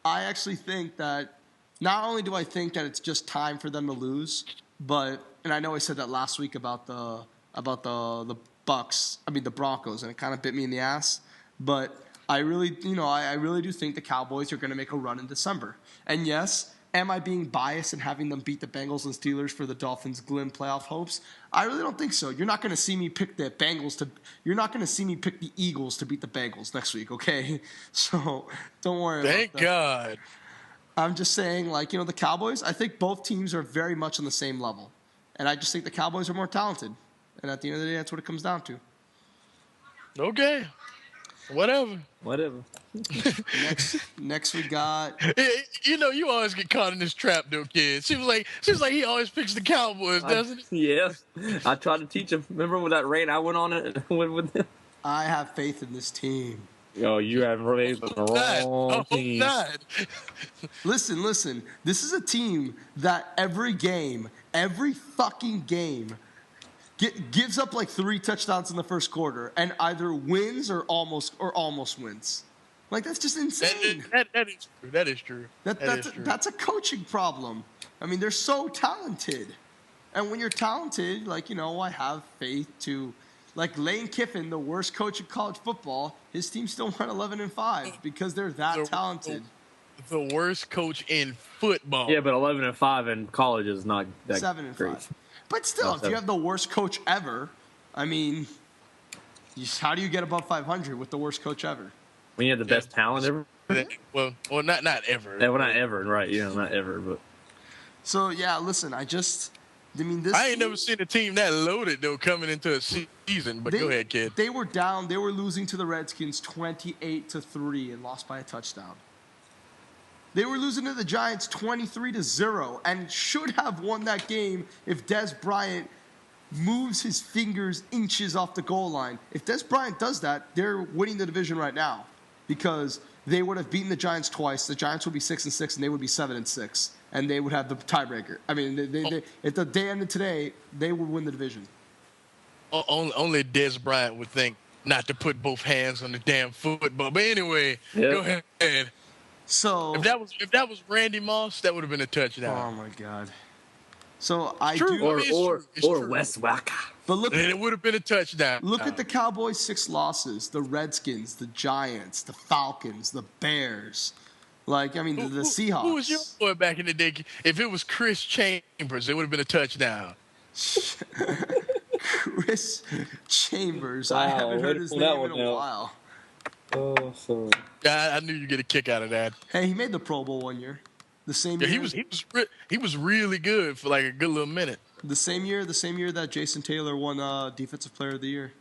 I actually think that not only do I think that it's just time for them to lose, but, and I know I said that last week about the Bucks, the Broncos, and it kind of bit me in the ass, but I really do think the Cowboys are going to make a run in December. And yes, am I being biased and having them beat the Bengals and Steelers for the Dolphins' glim playoff hopes? I really don't think so. You're not going to see me pick the Eagles to beat the Bengals next week, okay? So don't worry about that. Thank God. I'm just saying, the Cowboys, I think both teams are very much on the same level. And I just think the Cowboys are more talented. And at the end of the day, that's what it comes down to. Okay. Whatever. Next we got. You always get caught in this trap, though, kid. Seems like he always picks the Cowboys, doesn't he? Yes. I tried to teach him. Remember when that rain I went on it with him? I have faith in this team. Yo, you have faith in the wrong team. Listen. This is a team that every fucking game. Gives up like 3 touchdowns in the first quarter and either wins or almost wins. Like, that's just insane. That is true. That's a coaching problem. I mean, they're so talented. And when you're talented, I have faith to, like, Lane Kiffin, the worst coach in college football, his team still won 11-5 because they're that talented. The worst coach in football. Yeah, but 11-5 in college is not that 7-5. great. But still, if you have the worst coach ever, how do you get above 500 with the worst coach ever? When you have the best talent ever? Well, not ever. Yeah, well, not ever, right? Not ever, but. So, yeah, listen, this I ain't never seen a team that loaded, though, coming into a season, but go ahead, kid. They were down. They were losing to the Redskins 28-3 and lost by a touchdown. They were losing to the Giants 23-0 and should have won that game if Dez Bryant moves his fingers inches off the goal line. If Dez Bryant does that, they're winning the division right now because they would have beaten the Giants twice. The Giants would be 6-6 and they would be 7-6, and they would have the tiebreaker. If the day ended today, they would win the division. Only Dez Bryant would think not to put both hands on the damn football. But anyway, go ahead. So if that was Randy Moss, that would have been a touchdown. Oh my God. So or Wes Waka. But look, and it would have been a touchdown. Look at the Cowboys' 6 losses: the Redskins, the Giants, the Falcons, the Bears. Like, I mean, the Seahawks. Who was your boy back in the day? If it was Chris Chambers, it would have been a touchdown. Chris Chambers. Wow, I haven't heard his name in a while. Oh, sorry. Yeah, I knew you'd get a kick out of that. Hey, he made the Pro Bowl one year. The same year. He was really good for like a good little minute. The same year that Jason Taylor won Defensive Player of the Year.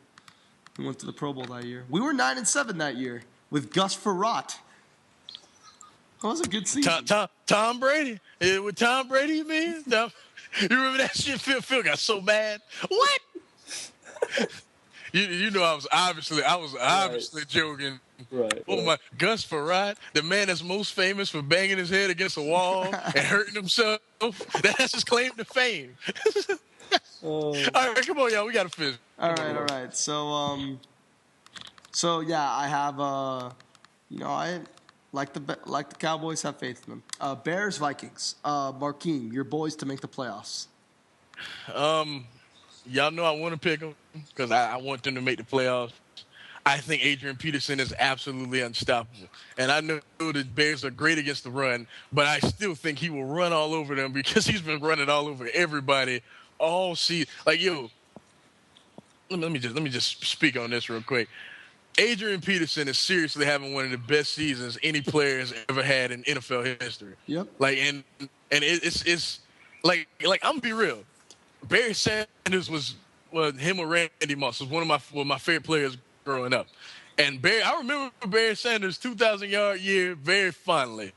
He went to the Pro Bowl that year. We were 9-7 that year with Gus Frerotte. That was a good season. Tom Brady. With Tom Brady, you mean? You remember that shit? Phil got so mad. What? you know I was obviously joking. Right. Oh my, Gus Frerotte, the man that's most famous for banging his head against a wall and hurting himself. That's his claim to fame. All right, come on, y'all. We got to finish. All right. So yeah, I have I like the Cowboys, have faith in them. Bears, Vikings. Marquine, your boys to make the playoffs. Y'all know I want to pick them because I want them to make the playoffs. I think Adrian Peterson is absolutely unstoppable. And I know the Bears are great against the run, but I still think he will run all over them because he's been running all over everybody all season. Like, yo, let me just speak on this real quick. Adrian Peterson is seriously having one of the best seasons any player has ever had in NFL history. Yep. Like, and it's like I'm gonna be real. Barry Sanders was him or Randy Moss was one of my favorite players growing up. And I remember Barry Sanders' 2,000-yard year very fondly.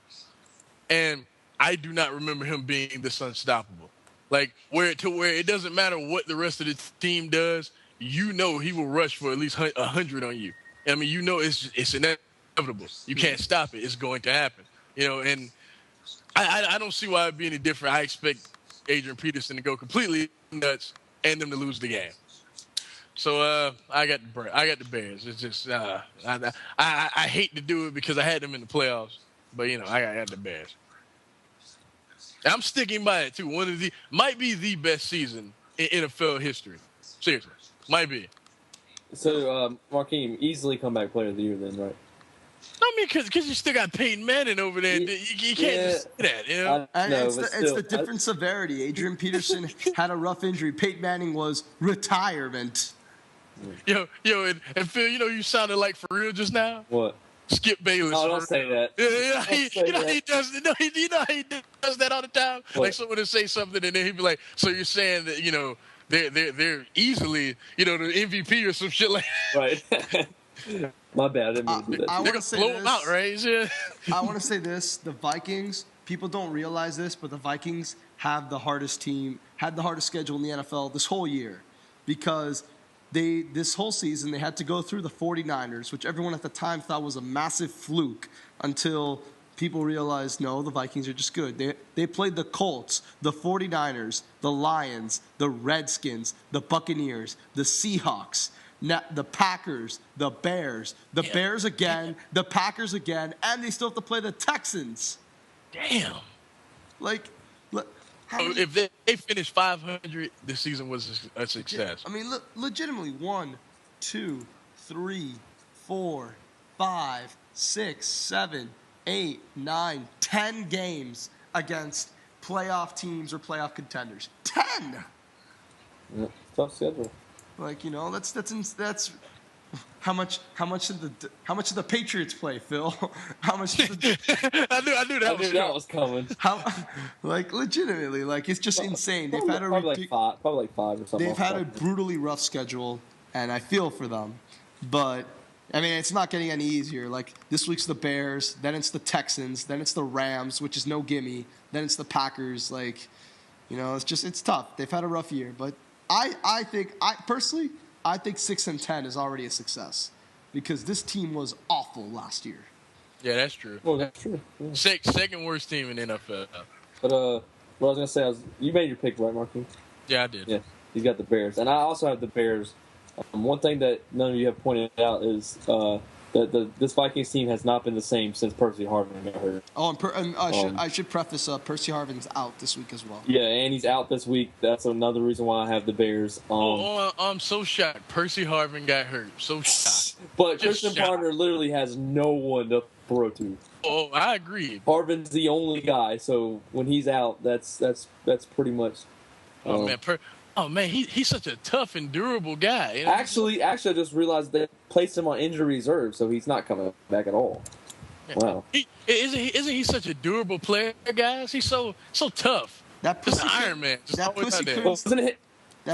And I do not remember him being this unstoppable. Like, where it doesn't matter what the rest of the team does, you know he will rush for at least 100 on you. I mean, you know it's inevitable. You can't stop it. It's going to happen. You know, and I don't see why it'd be any different. I expect Adrian Peterson to go completely nuts and them to lose the game. So I got the Bears. It's just I hate to do it because I had them in the playoffs, but you know I got the Bears. I'm sticking by it too. Might be the best season in NFL history. Seriously, might be. So Marquine, easily comeback player of the year then, right? I mean, because you still got Peyton Manning over there. You can't just say that, you know? It's the different severity. Adrian Peterson had a rough injury. Peyton Manning was retirement. Yo, and Phil, you know you sounded like for real just now? What? Skip Bayless. Oh, don't say that. You know he does that all the time? What? Like someone would say something and then he'd be like, so you're saying that, you know, they're easily, you know, the MVP or some shit like that. Right. My bad. I didn't mean to do that. They're going to blow them out, right? Yeah. I want to say this. The Vikings, people don't realize this, but the Vikings had the hardest schedule in the NFL this whole year because this whole season they had to go through the 49ers, which everyone at the time thought was a massive fluke until people realized, no, the Vikings are just good. They played the Colts, the 49ers, the Lions, the Redskins, the Buccaneers, the Seahawks, the Packers, the Bears, the Bears again, the Packers again, and they still have to play the Texans. Damn. Like, if they finished 500, this season was a success. I mean, legitimately 1, 2, 3, 4, 5, 6, 7, 8, 9, 10 games against playoff teams or playoff contenders. 10. Yeah, tough schedule. Like, you know, that's how much did the Patriots play, Phil? How much did I knew that was coming. Like, legitimately, like, it's just insane. They've had probably like five or something. They've had a brutally rough schedule, and I feel for them. But I mean, it's not getting any easier. Like, this week's the Bears, then it's the Texans, then it's the Rams, which is no gimme, then it's the Packers. Like, you know, it's tough. They've had a rough year, but I think 6-10 is already a success because this team was awful last year. Yeah, that's true. Well, that's true. Yeah. Second worst team in the NFL. But what I was gonna say, you made your pick, right, Marquis? Yeah, I did. Yeah, he's got the Bears, and I also have the Bears One thing that none of you have pointed out is that this Vikings team has not been the same since Percy Harvin got hurt. Oh, and I should preface Percy Harvin's out this week as well. Yeah, and he's out this week. That's another reason why I have the Bears. I'm so shocked. Percy Harvin got hurt. So shocked. But Christian Ponder literally has no one to throw to. Oh, I agree. Harvin's the only guy, so when he's out, that's pretty much. Oh man, he's such a tough and durable guy. You know? Actually, I just realized they placed him on injury reserve, so he's not coming back at all. Wow. Isn't he such a durable player, guys? He's so tough. That pussy, Iron Man. That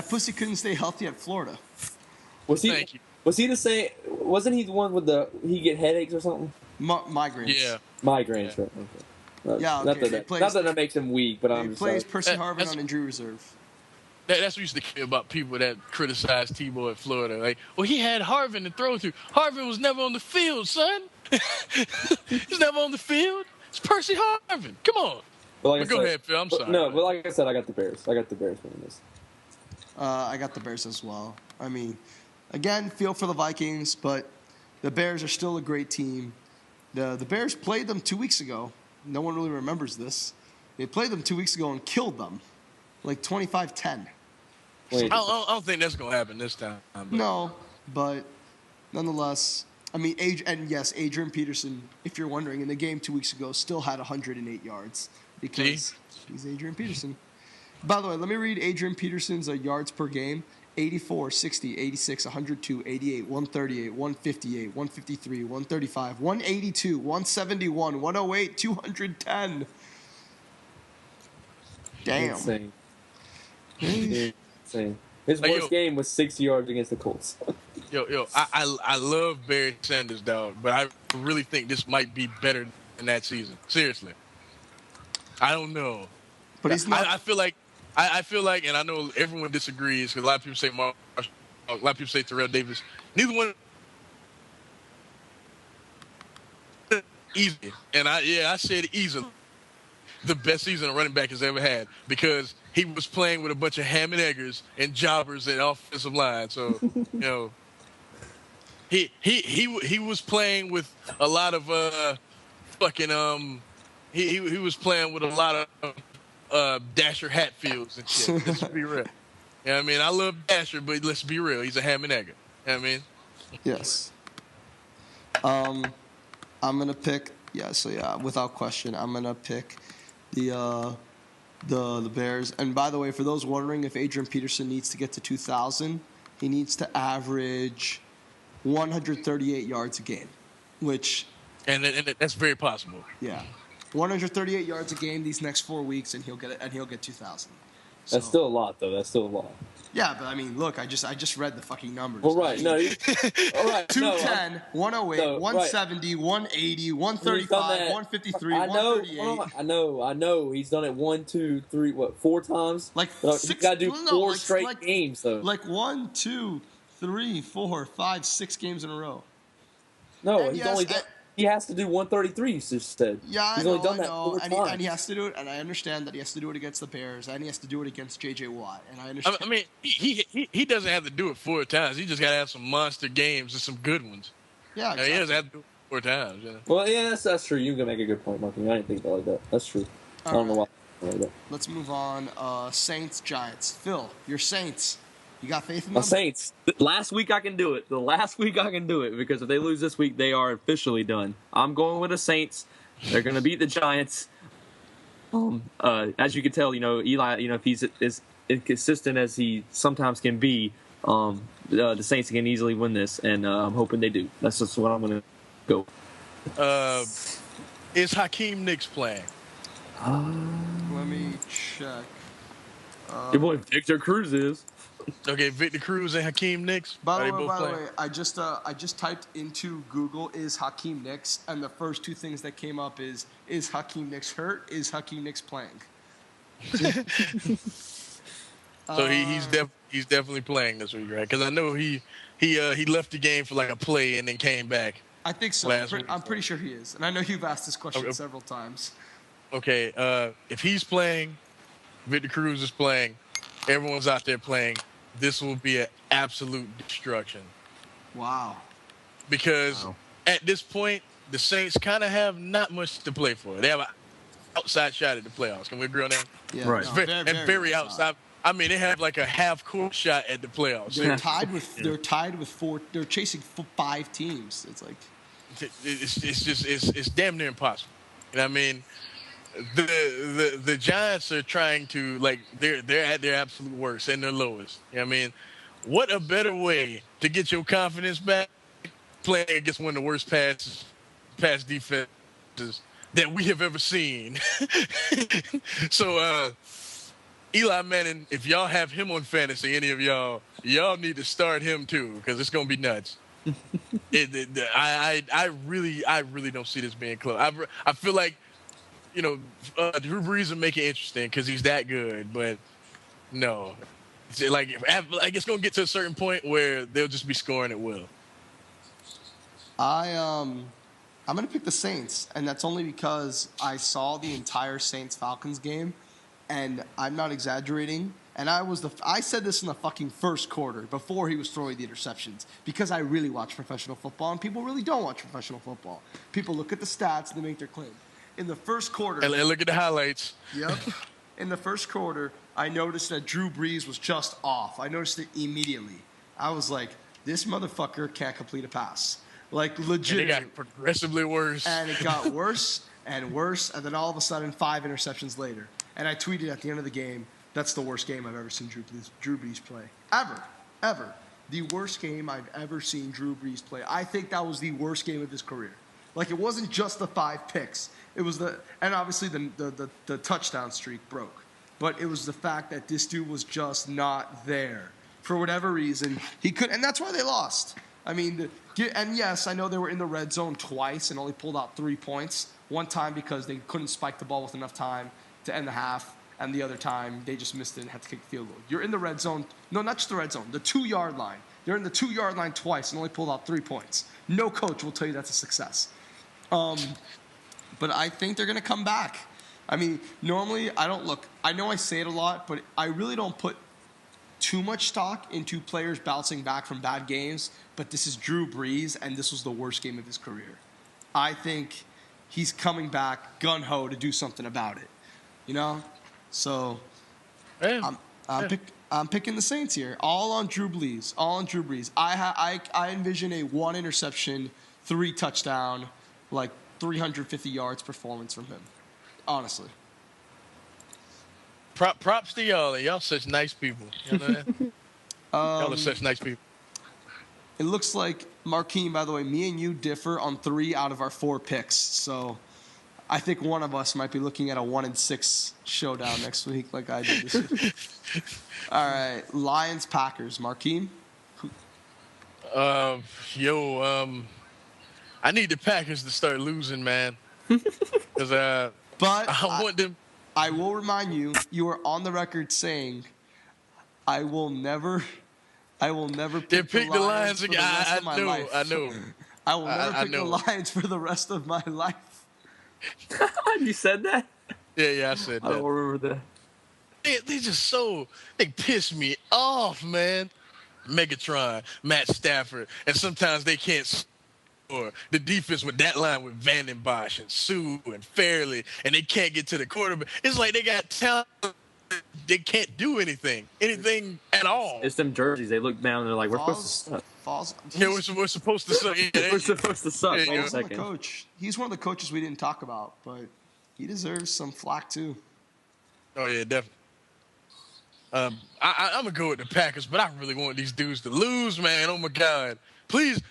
pussy couldn't stay healthy at Florida. Thank you. Was he the same? Wasn't he the one with he get headaches or something? Migraines. Yeah. Migraines. Right. Okay. Yeah. Okay. Not that makes him weak, but I'm just plays like, Percy Harvin on injury reserve. That's what used to care about people that criticize Tebow at Florida. Like, well, he had Harvin to throw to. Harvin was never on the field, son. He's never on the field. It's Percy Harvin. Come on. But go ahead, Phil. I'm sorry. No, but like I said, I got the Bears. I got the Bears winning this. I got the Bears as well. I mean, again, feel for the Vikings, but the Bears are still a great team. The Bears played them 2 weeks ago. No one really remembers this. They played them 2 weeks ago and killed them, like 25-10. I don't think that's going to happen this time. But. No, but nonetheless, I mean, Adrian Peterson, if you're wondering, in the game 2 weeks ago, still had 108 yards because he's Adrian Peterson. By the way, let me read Adrian Peterson's yards per game. 84, 60, 86, 102, 88, 138, 158, 153, 135, 182, 171, 108, 210. Damn. Insane. Insane. His worst game was 60 yards against the Colts. I love Barry Sanders, dog, but I really think this might be better than that season. Seriously. I don't know. But he's not. I feel like, and I know everyone disagrees because a lot of people say a lot of people say Terrell Davis. Neither one easy, and I said easily the best season a running back has ever had because he was playing with a bunch of ham and eggers and jobbers and offensive line. So he was playing with a lot of he was playing with a lot of Dasher Hatfields and shit. Let's be real. You know what I mean? I love Dasher, but let's be real. He's a ham and egger. You know what I mean? Yes. I'm going to pick, without question, I'm going to pick the Bears. And by the way, for those wondering if Adrian Peterson needs to get to 2,000, he needs to average 138 yards a game, which... And that's very possible. Yeah. 138 yards a game these next 4 weeks, and he'll get 2,000. So. That's still a lot, though. That's still a lot. Yeah, but I mean, look, I just read the fucking numbers. Well, right, no, all right, 210, 108, 170, 180, 135, 153, 138. I know. He's done it 1, 2, 3, 4 times? Like he's got to do 4 straight games, though. Like 1, 2, 3, 4, 5, 6 games in a row. No, and he's only done. He has to do 133, you just said. Yeah, He's only done that 4 times. And he has to do it, and I understand that he has to do it against the Bears, and he has to do it against J.J. Watt, and I understand. I mean, he doesn't have to do it 4 times. He just got to have some monster games and some good ones. Yeah, exactly. He doesn't have to do it 4 times. You know? Well, yeah, that's true. You can make a good point, Marky. I didn't think about it like that. That's true. I don't know why. Like that. Let's move on. Saints, Giants. Phil, your Saints. You got faith in them? My Saints. Last week I can do it. The last week I can do it because if they lose this week, they are officially done. I'm going with the Saints. They're going to beat the Giants. As you can tell, Eli, if he's as inconsistent as he sometimes can be, the Saints can easily win this, and I'm hoping they do. That's just what I'm going to go. Is Hakeem Nicks playing? Let me check. Your boy Victor Cruz is. Okay, Victor Cruz and Hakeem Nicks. By the way, I just typed into Google is Hakeem Nicks, and the first 2 things that came up is Hakeem Nicks hurt? Is Hakeem Nicks playing? So he's definitely playing this week, right? Because I know he left the game for like a play and then came back. I think so. I'm pretty sure he is, and I know you've asked this question several times. Okay, if he's playing, Victor Cruz is playing, everyone's out there playing. this will be an absolute destruction. Wow. Because at this point, the Saints kind of have not much to play for. They have an outside shot at the playoffs. Can we agree on that? Yeah, Right. No, very outside. I mean, they have like a half-court shot at the playoffs. They're tied with 4. They're chasing 5 teams. It's like it's damn near impossible. You know what I mean? The Giants are trying to, like, they're at their absolute worst and their lowest. You know what I mean? What a better way to get your confidence back playing against one of the worst pass defenses that we have ever seen. So Eli Manning, if y'all have him on fantasy, any of y'all need to start him too, because it's gonna be nuts. I really don't see this being close. I feel like, you know, Drew Brees will make it interesting because he's that good, but no, it's gonna get to a certain point where they'll just be scoring at will. I'm gonna pick the Saints, and that's only because I saw the entire Saints-Falcons game, and I'm not exaggerating. And I said this in the fucking first quarter before he was throwing the interceptions, because I really watch professional football, and people really don't watch professional football. People look at the stats and they make their claim. In the first quarter, and look at the highlights. Yep. In the first quarter, I noticed that Drew Brees was just off. I noticed it immediately. I was like, this motherfucker can't complete a pass. Like, legit. And it got progressively worse. And it got worse and worse, and then all of a sudden, 5 interceptions later. And I tweeted at the end of the game, that's the worst game I've ever seen Drew Brees play. Ever. The worst game I've ever seen Drew Brees play. I think that was the worst game of his career. Like, it wasn't just the 5 picks. It was and obviously the touchdown streak broke. But it was the fact that this dude was just not there. For whatever reason, he couldn't, and that's why they lost. I mean, and yes, I know they were in the red zone twice and only pulled out 3 points. One time because they couldn't spike the ball with enough time to end the half, and the other time they just missed it and had to kick the field goal. You're in the red zone. No, not just the red zone. The 2-yard line. They're in the 2-yard line twice and only pulled out 3 points. No coach will tell you that's a success. But I think they're going to come back. I mean, normally I know I say it a lot, but I really don't put too much stock into players bouncing back from bad games. But this is Drew Brees, and this was the worst game of his career. I think he's coming back gun-ho to do something about it. You know? So I'm picking the Saints here. All on Drew Brees. I envision a 1 interception, 3 touchdown, like 350 yards performance from him. Honestly. Props to y'all. Y'all such nice people. You know that? Y'all are such nice people. It looks like, Markeem, by the way, me and you differ on 3 out of our 4 picks. So I think one of us might be looking at a 1-6 showdown next week like I did this week. All right. Lions-Packers. Markeem? I need the Packers to start losing, man. Because but I want them. I will remind you, you are on the record saying, I will never pick the Lions for the rest of my life. I know. I will never pick the Lions for the rest of my life. You said that? Yeah, I said that. I don't remember that. They piss me off, man. Megatron, Matt Stafford, and sometimes they can't score. The defense with that line with Vanden Bosch and Sue and Fairley, and they can't get to the quarterback. It's like they got talent. They can't do anything at all. It's them jerseys. They look down and they're like, we're supposed to suck. Yeah, we're supposed to suck. We're supposed to suck. Wait a second. He's one of the coaches we didn't talk about, but he deserves some flack too. Oh yeah, definitely. I'm gonna go with the Packers, but I really want these dudes to lose, man. Oh my God, please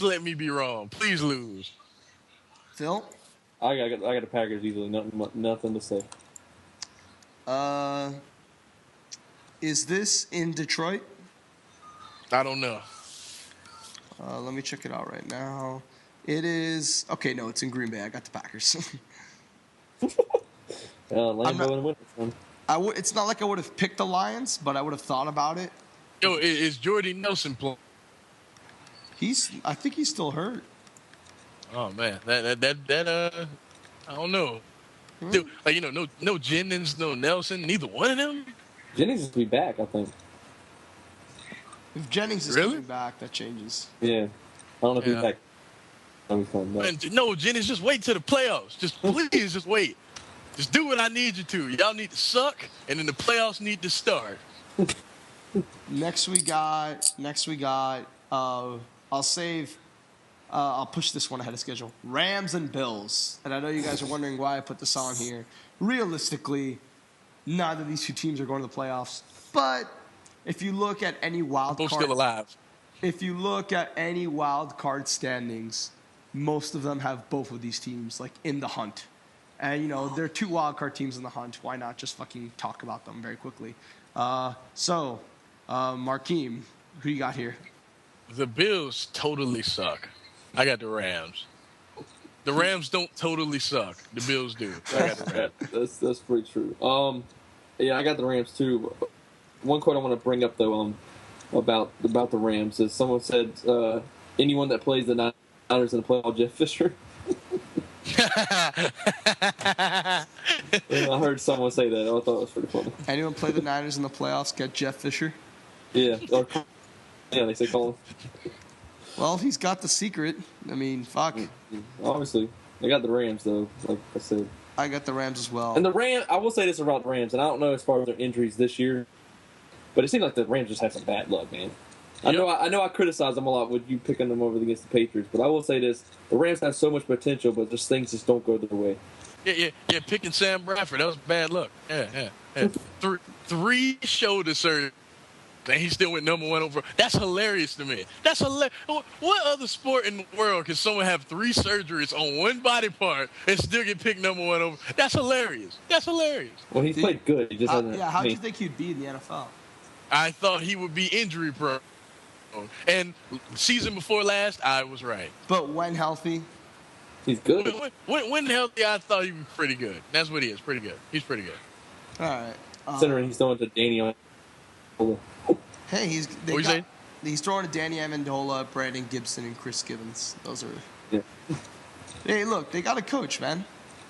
let me be wrong. Please lose. Phil, I got the Packers easily. Nothing to say. Is this in Detroit? I don't know. Let me check it out right now. It is okay. No, it's in Green Bay. I got the Packers. Lambeau and win this one. It's not like I would have picked the Lions, but I would have thought about it. Yo, is Jordy Nelson playing? I think he's still hurt. Oh man, that I don't know. Dude, like, no Jennings, no Nelson, neither one of them. Jennings will be back, I think. If Jennings is coming back, that changes. Yeah. I don't know if he's back. No, Jennings, just wait till the playoffs. Just please, just wait. Just do what I need you to. Y'all need to suck, and then the playoffs need to start. Next we got. I'll push this one ahead of schedule. Rams and Bills. And I know you guys are wondering why I put this on here. Realistically, neither of these two teams are going to the playoffs. But if you look at any wild card, both still alive. If you look at any wild card standings, most of them have both of these teams like in the hunt. And there are two wild card teams in the hunt. Why not just fucking talk about them very quickly? Markeem, who you got here? The Bills totally suck. I got the Rams. The Rams don't totally suck. The Bills do. I got the Rams. That's pretty true. Yeah, I got the Rams too. One quote I want to bring up though, about the Rams is someone said, anyone that plays the Niners in the playoff, Jeff Fisher. I heard someone say that. I thought it was pretty funny. Anyone play the Niners in the playoffs, get Jeff Fisher? Yeah. Yeah, they say call him. Well, he's got the secret. I mean, fuck. Obviously. I got the Rams, though, like I said. I got the Rams as well. And the Rams, I will say this about the Rams, and I don't know as far as their injuries this year, but it seems like the Rams just have some bad luck, man. Yep. I know I criticize them a lot with you picking them over against the Patriots, but I will say this. The Rams have so much potential, but just things just don't go their way. Yeah, picking Sam Bradford, that was bad luck. Yeah. Three shoulder surgeries, and he still went number one over. That's hilarious to me. That's hilarious. What other sport in the world can someone have 3 surgeries on one body part and still get picked number one over? That's hilarious. Well, he's played good. He just hasn't. Yeah, how do you think he'd be in the NFL? I thought he would be injury prone. And season before last, I was right. But when healthy, he's good. When healthy, I thought he was pretty good. That's what he is. Pretty good. He's pretty good. All right. Considering he's throwing to Danny. Hey, he's throwing to Danny Amendola, Brandon Gibson, and Chris Gibbons. Those are. Yeah. Hey, look, they got a coach, man.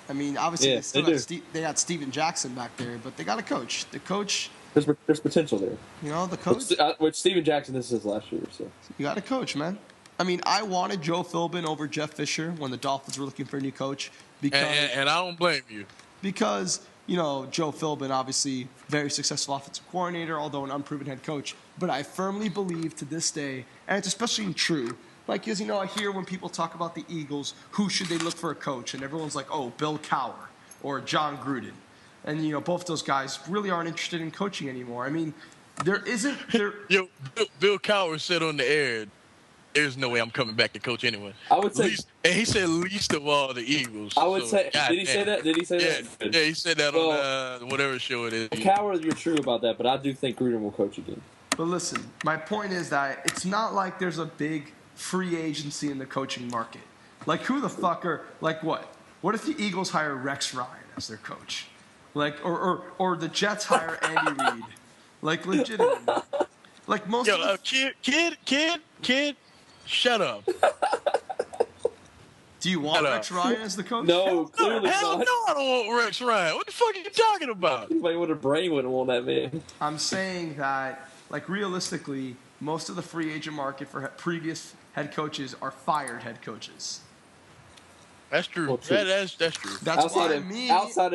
I mean, obviously they got Steven Jackson back there, but they got a coach. The coach. There's potential there. The coach. Which Steven Jackson, this is his last year, so. You got a coach, man. I mean, I wanted Joe Philbin over Jeff Fisher when the Dolphins were looking for a new coach. And I don't blame you. Because, Joe Philbin, obviously very successful offensive coordinator, although an unproven head coach. But I firmly believe to this day, and it's especially true, because, I hear when people talk about the Eagles, who should they look for a coach? And everyone's like, oh, Bill Cowher or John Gruden. And, both those guys really aren't interested in coaching anymore. I mean, there isn't... Yo, Bill Cowher said on the air, there's no way I'm coming back to coach anyone. I would say... And he said least of all the Eagles. I would say... Did he say that? Yeah, he said that on whatever show it is. Cowher, you're true about that, but I do think Gruden will coach again. But listen, my point is that it's not like there's a big free agency in the coaching market. Like, who the fuck are... Like, what? What if the Eagles hire Rex Ryan as their coach? Like, or the Jets hire Andy Reid. Like, legitimately. Like, most of the... Kid, shut up. Do you want Rex Ryan as the coach? No, clearly hell not. No, I don't want Rex Ryan. What the fuck are you talking about? Anybody with a brain wouldn't want that man. I'm saying that, like, realistically, most of the free agent market for previous head coaches are fired head coaches. That's true. Well, true. That's true. That's outside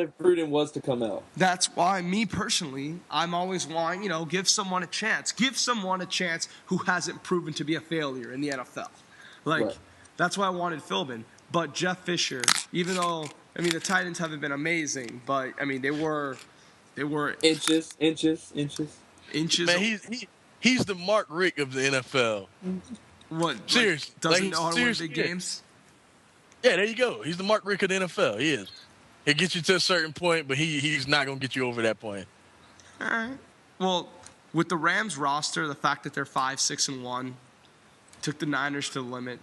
of Gruden was to come out. That's why me personally, I'm always wanting, give someone a chance. Give someone a chance who hasn't proven to be a failure in the NFL. Like, right. That's why I wanted Philbin. But Jeff Fisher, even though, the Titans haven't been amazing, but, they were inches. Man, he's the Mark Richt of the NFL. What? Seriously. Doesn't know how to win big games? Yeah, there you go. He's the Mark Richt of the NFL. He is. He'll get you to a certain point, but he's not going to get you over that point. All right. Well, with the Rams roster, the fact that they're 5-6-1, took the Niners to the limit.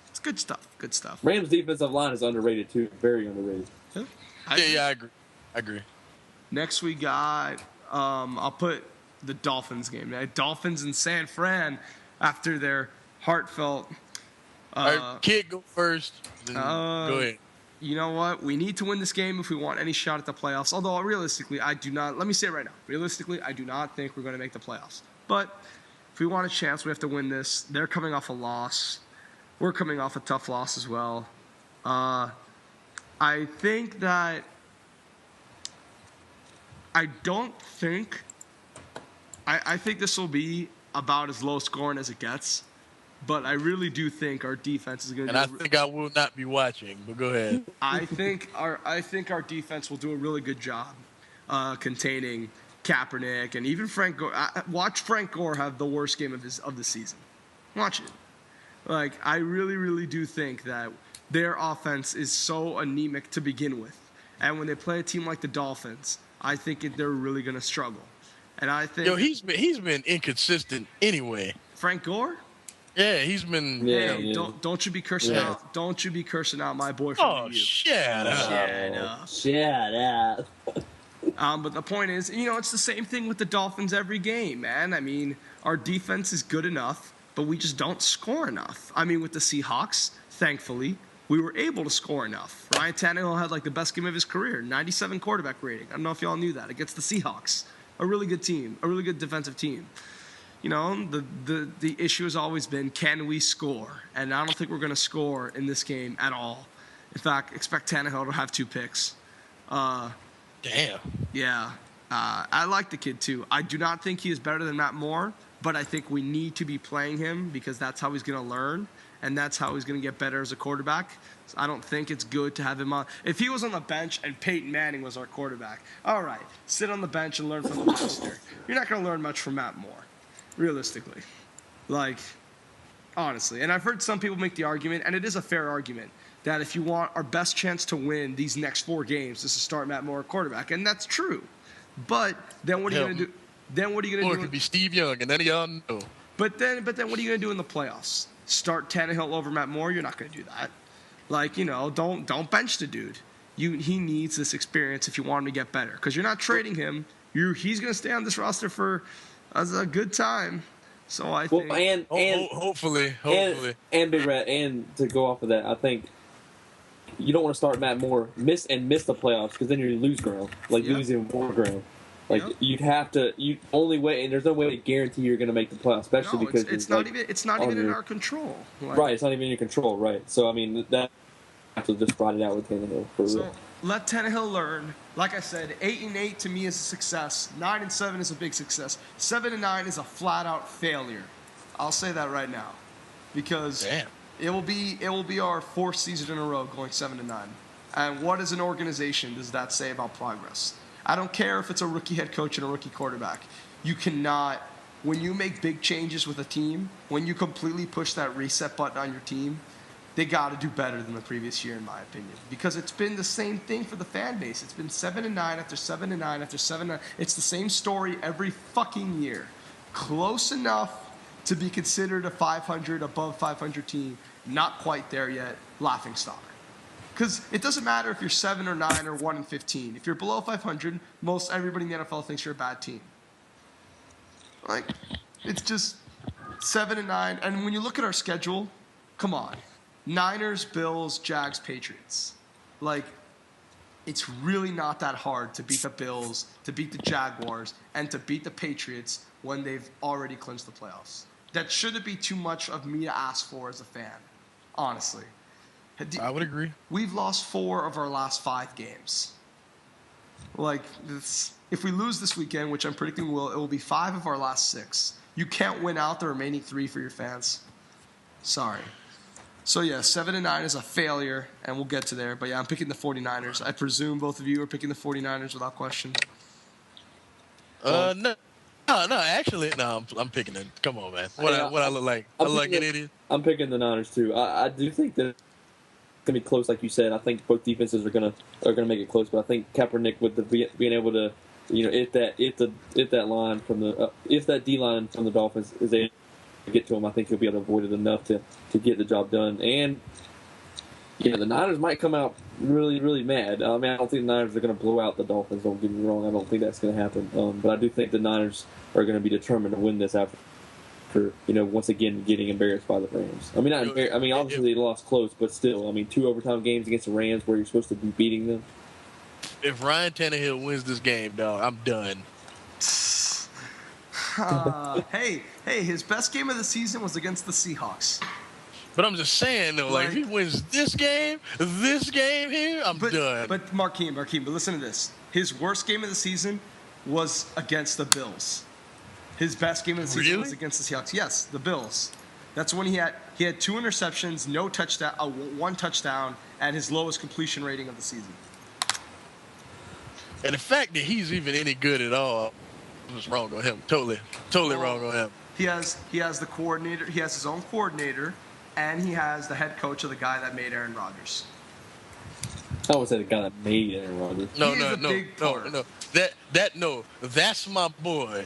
It's good stuff. Good stuff. Rams' defensive line is underrated, too. Very underrated. Yeah, I agree. Next we got, I'll put the Dolphins game. Dolphins in San Fran after their heartfelt... Kid, go first. Go ahead. You know what? We need to win this game if we want any shot at the playoffs. Although, realistically, I do not. Let me say it right now. Realistically, I do not think we're going to make the playoffs. But If we want a chance, we have to win this. They're coming off a loss. We're coming off a tough loss as well. I think that I think this will be about as low scoring as it gets, but I really do think our defense is going to. And I think I will not be watching. But go ahead. I think our defense will do a really good job containing Kaepernick and even Frank Gore. Watch Frank Gore have the worst game of the season. Watch it. Like, I really, really do think that their offense is so anemic to begin with, and when they play a team like the Dolphins, I think they're really going to struggle. And I think he's been inconsistent anyway. Frank Gore. Yeah, he's been. Yeah, don't you be cursing out. Don't you be cursing out my boy from you. Shut up. Shut up. But the point is, it's the same thing with the Dolphins every game, man. I mean, our defense is good enough, but we just don't score enough. I mean, with the Seahawks, thankfully, we were able to score enough. Ryan Tannehill had, the best game of his career, 97 quarterback rating. I don't know if y'all knew that, against the Seahawks. A really good team, a really good defensive team. The issue has always been, can we score? And I don't think we're going to score in this game at all. In fact, expect Tannehill to have 2 picks. Damn. Yeah. I like the kid, too. I do not think he is better than Matt Moore, but I think we need to be playing him because that's how he's going to learn, and that's how he's going to get better as a quarterback. So I don't think it's good to have him on. If he was on the bench and Peyton Manning was our quarterback, all right, sit on the bench and learn from the master. You're not going to learn much from Matt Moore, realistically. Honestly. And I've heard some people make the argument, and it is a fair argument, that if you want our best chance to win these next 4 games is to start Matt Moore at quarterback, and that's true. But then what are you going to do? Then what are you going to do? Or it could be Steve Young, and none of y'all know. But then what are you going to do in the playoffs? Start Tannehill over Matt Moore? You're not going to do that. Don't bench the dude. He needs this experience if you want him to get better. Because you're not trading him. He's going to stay on this roster for a good time. So I think. Hopefully. And Big Rat, and to go off of that, I think you don't want to start Matt Moore, miss the playoffs, because then you lose ground, lose even more ground. You'd have to. Only way, and there's no way to guarantee you're going to make the playoffs, especially because it's not even in our control. Right, it's not even in your control. Right, so I mean that have to just ride it out with Tannehill for real. Let Tannehill learn. Like I said, 8-8 to me is a success. 9-7 is a big success. 7-9 is a flat-out failure. I'll say that right now, because it will be our 4th season in a row going 7-9. And what as an organization does that say about progress? I don't care if it's a rookie head coach and a rookie quarterback. You cannot, when you make big changes with a team, when you completely push that reset button on your team, they got to do better than the previous year, in my opinion. Because it's been the same thing for the fan base. It's been 7-9 after 7-9 after 7-9. It's the same story every fucking year. Close enough to be considered a 500, above 500 team. Not quite there yet. Laughingstock. Because it doesn't matter if you're 7 or 9 or 1-15. If you're below 500, most everybody in the NFL thinks you're a bad team. It's just 7-9. And when you look at our schedule, come on. Niners, Bills, Jags, Patriots. It's really not that hard to beat the Bills, to beat the Jaguars, and to beat the Patriots when they've already clinched the playoffs. That shouldn't be too much of me to ask for as a fan, honestly. I would agree. We've lost 4 of our last 5 games. If we lose this weekend, which I'm predicting it will be 5 of our last 6. You can't win out the remaining 3 for your fans. Sorry. So, 7-9 is a failure, and we'll get to there. But, I'm picking the 49ers. I presume both of you are picking the 49ers without question. No, actually, I'm picking it. Come on, man. What I look like? I look like an idiot? I'm picking the Niners, too. I do think that it's going to be close, like you said. I think both defenses are going to make it close. But I think Kaepernick, with being able to, if that line from the if that D line from the Dolphins is able to get to him, I think he'll be able to avoid it enough to get the job done. And the Niners might come out really, really mad. I mean, I don't think the Niners are going to blow out the Dolphins. Don't get me wrong. I don't think that's going to happen. But I do think the Niners are going to be determined to win this after once again getting embarrassed by the Rams. I mean, obviously they lost close, but still, 2 overtime games against the Rams where you're supposed to be beating them. If Ryan Tannehill wins this game, dog, I'm done. Hey, his best game of the season was against the Seahawks. But I'm just saying, though, like, if he wins this game here, I'm done. But Markeem, but listen to this. His worst game of the season was against the Bills. His best game of the season was against the Seahawks. Yes, the Bills. That's when he had 2 interceptions, no touchdown, 1 touchdown, and his lowest completion rating of the season. And the fact that he's even any good at all was wrong on him. Totally wrong on him. He has the coordinator. He has his own coordinator. And he has the head coach of the guy that made Aaron Rodgers. I would say the guy that made Aaron Rodgers. No. That's my boy.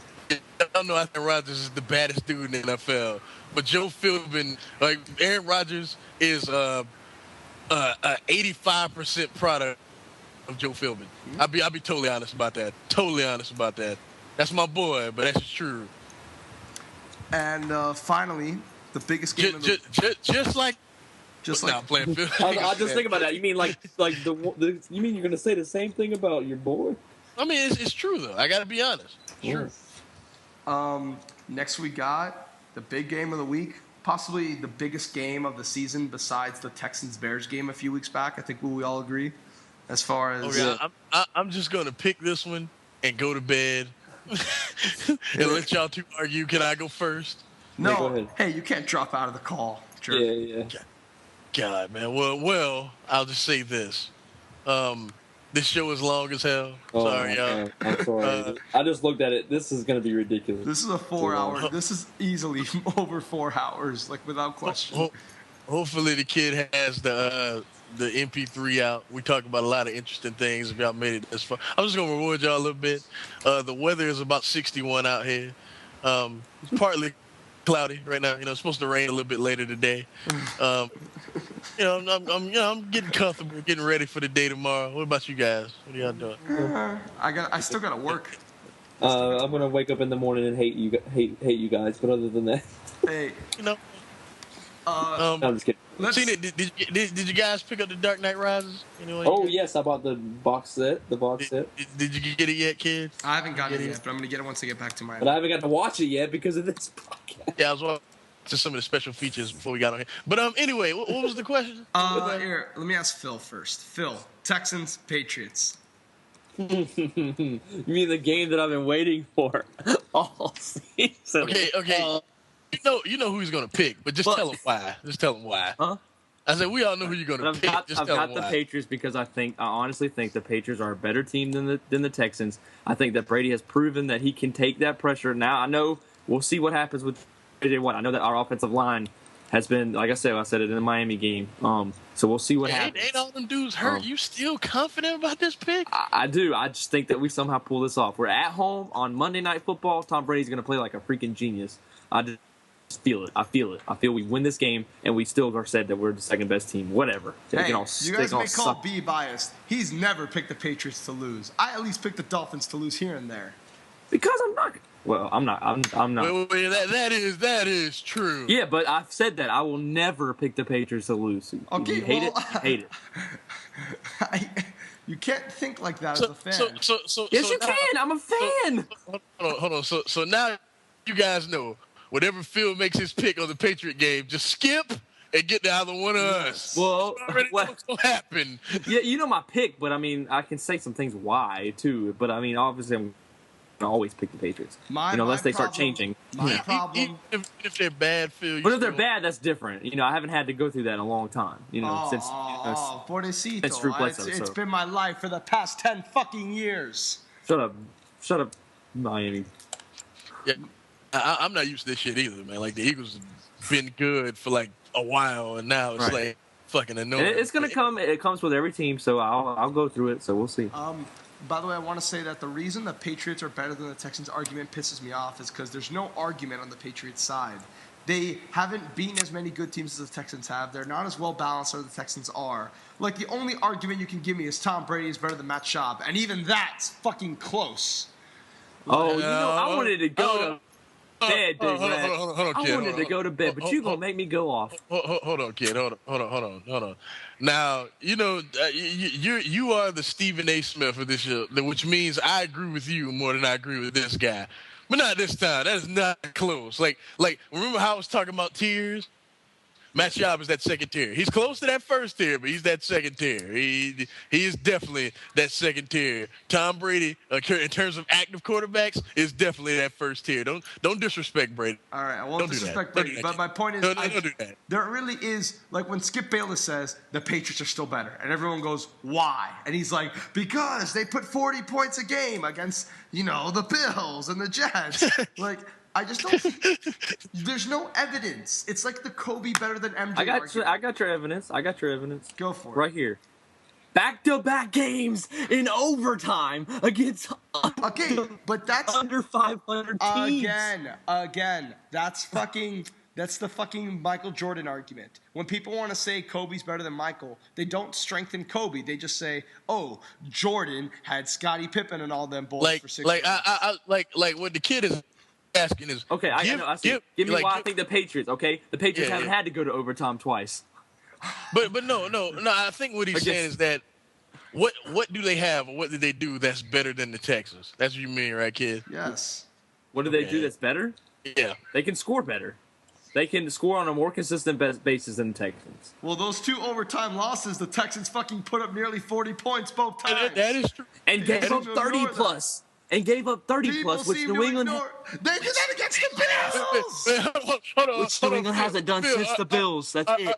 I know I think Rodgers is the baddest dude in the NFL. But Joe Philbin, like Aaron Rodgers is a 85% product of Joe Philbin. I'll be totally honest about that. That's my boy, but that's just true. And finally, the biggest game of the just like I just think about that. You mean like you mean you're gonna say the same thing about your boy? I mean it's true though. I gotta be honest. Sure. Next we got the big game of the week, possibly the biggest game of the season besides the Texans-Bears game a few weeks back. I think we all agree. As far as I'm just gonna pick this one and go to bed and let y'all two argue. Can I go first? No, go ahead. Hey, you can't drop out of the call. Sure. Yeah. God, man. Well, I'll just say this. This show is long as hell. Sorry, y'all. I'm sorry. I just looked at it. This is going to be ridiculous. This is a 4-hour. This is easily over 4 hours, like without question. Hopefully the kid has the MP3 out. We talked about a lot of interesting things. If y'all made it this far, I'm just going to reward y'all a little bit. The weather is about 61 out here. It's partly cloudy right now. It's supposed to rain a little bit later today. I'm getting comfortable, getting ready for the day tomorrow. What about you guys? What are y'all doing? I still gotta work. I'm gonna wake up in the morning and hate you guys. But other than that, hey, I'm just kidding. Did you guys pick up the Dark Knight Rises? Yes, I bought the box set. Did you get it yet, kids? I haven't gotten it yet, but I'm gonna get it once I get back to my. But I haven't got to watch it yet because of this podcast. Yeah, I was watching some of the special features before we got on here. But anyway, what was the question? Here, let me ask Phil first. Phil, Texans, Patriots. You mean the game that I've been waiting for all season? Okay. You know who he's gonna pick, but just tell him why. Just tell him why. Huh? I said we all know who you're gonna pick. I've got the Patriots because I honestly think the Patriots are a better team than the Texans. I think that Brady has proven that he can take that pressure. Now I know we'll see what happens with J.J. Watt. I know that our offensive line has been, like I said it in the Miami game. So we'll see what happens. Ain't all them dudes hurt? You still confident about this pick? I do. I just think that we somehow pull this off. We're at home on Monday Night Football. Tom Brady's going to play like a freaking genius. I just feel it. I feel we win this game, and we still are said that we're the second best team. Whatever. Hey, you guys may call B biased. He's never picked the Patriots to lose. I at least picked the Dolphins to lose here and there. Because I'm not. Well, I'm not. I'm not. Wait, that is true. Yeah, but I've said that I will never pick the Patriots to lose. Okay, you hate it. You hate it. You can't think like that as a fan. Yes, you can. I'm a fan. Hold on. So now you guys know. Whatever Phil makes his pick on the Patriot game, just skip and get to either one of us. Well, what's going to happen? Yeah, you know my pick, but I mean, I can say some things why too. But I mean, obviously, I'm gonna always pick the Patriots. Unless they start changing. My problem. If they're bad, Phil. But if they're bad, that's different. I haven't had to go through that in a long time. Since Pobrecito. It's been my life for the past 10 fucking years. Shut up, Miami. Yeah. I'm not used to this shit either, man. Like the Eagles have been good for like a while, and now it's like fucking annoying. And it's gonna come. It comes with every team, so I'll go through it. So we'll see. By the way, I want to say that the reason the Patriots are better than the Texans argument pisses me off is because there's no argument on the Patriots side. They haven't beaten as many good teams as the Texans have. They're not as well balanced as the Texans are. Like the only argument you can give me is Tom Brady is better than Matt Schaub, and even that's fucking close. I wanted to go to bed, hold on, kid. I wanted to go to bed, but you're going to make me go off. Hold on, kid. Hold on. Now, you are the Stephen A. Smith of this show, which means I agree with you more than I agree with this guy. But not this time. That is not close. Like remember how I was talking about tiers? Matt Schaub is that second tier. He's close to that first tier, but he's that second tier. He is definitely that second tier. Tom Brady, in terms of active quarterbacks, is definitely that first tier. Don't disrespect Brady. All right, I won't disrespect Brady, but my point is, don't do that. There really is, like when Skip Bayless says the Patriots are still better, and everyone goes, why? And he's like, because they put 40 points a game against, the Bills and the Jets. Like, I just don't. There's no evidence. It's like the Kobe better than MJ. I got your evidence. Go for it. Right here. Back-to-back games in overtime against but that's under 500 teams. Again, that's the fucking Michael Jordan argument. When people want to say Kobe's better than Michael, they don't strengthen Kobe. They just say, "Oh, Jordan had Scottie Pippen and all them boys for 6 years." Like what the kid is asking is, okay, give me why I think the Patriots. Okay, the Patriots haven't had to go to overtime twice. But no. I think what he's saying is that what do they have or what did they do that's better than the Texans? That's what you mean, right, kid? Yes. What do they do that's better? Yeah. They can score better. They can score on a more consistent basis than the Texans. Well, those 2 overtime losses, the Texans fucking put up nearly 40 points both times. That is true. And gave up 30 plus. And gave up 30 plus, which New England. They did that against the Bills. Hold on. Which New England hasn't done since the Bills. That's it.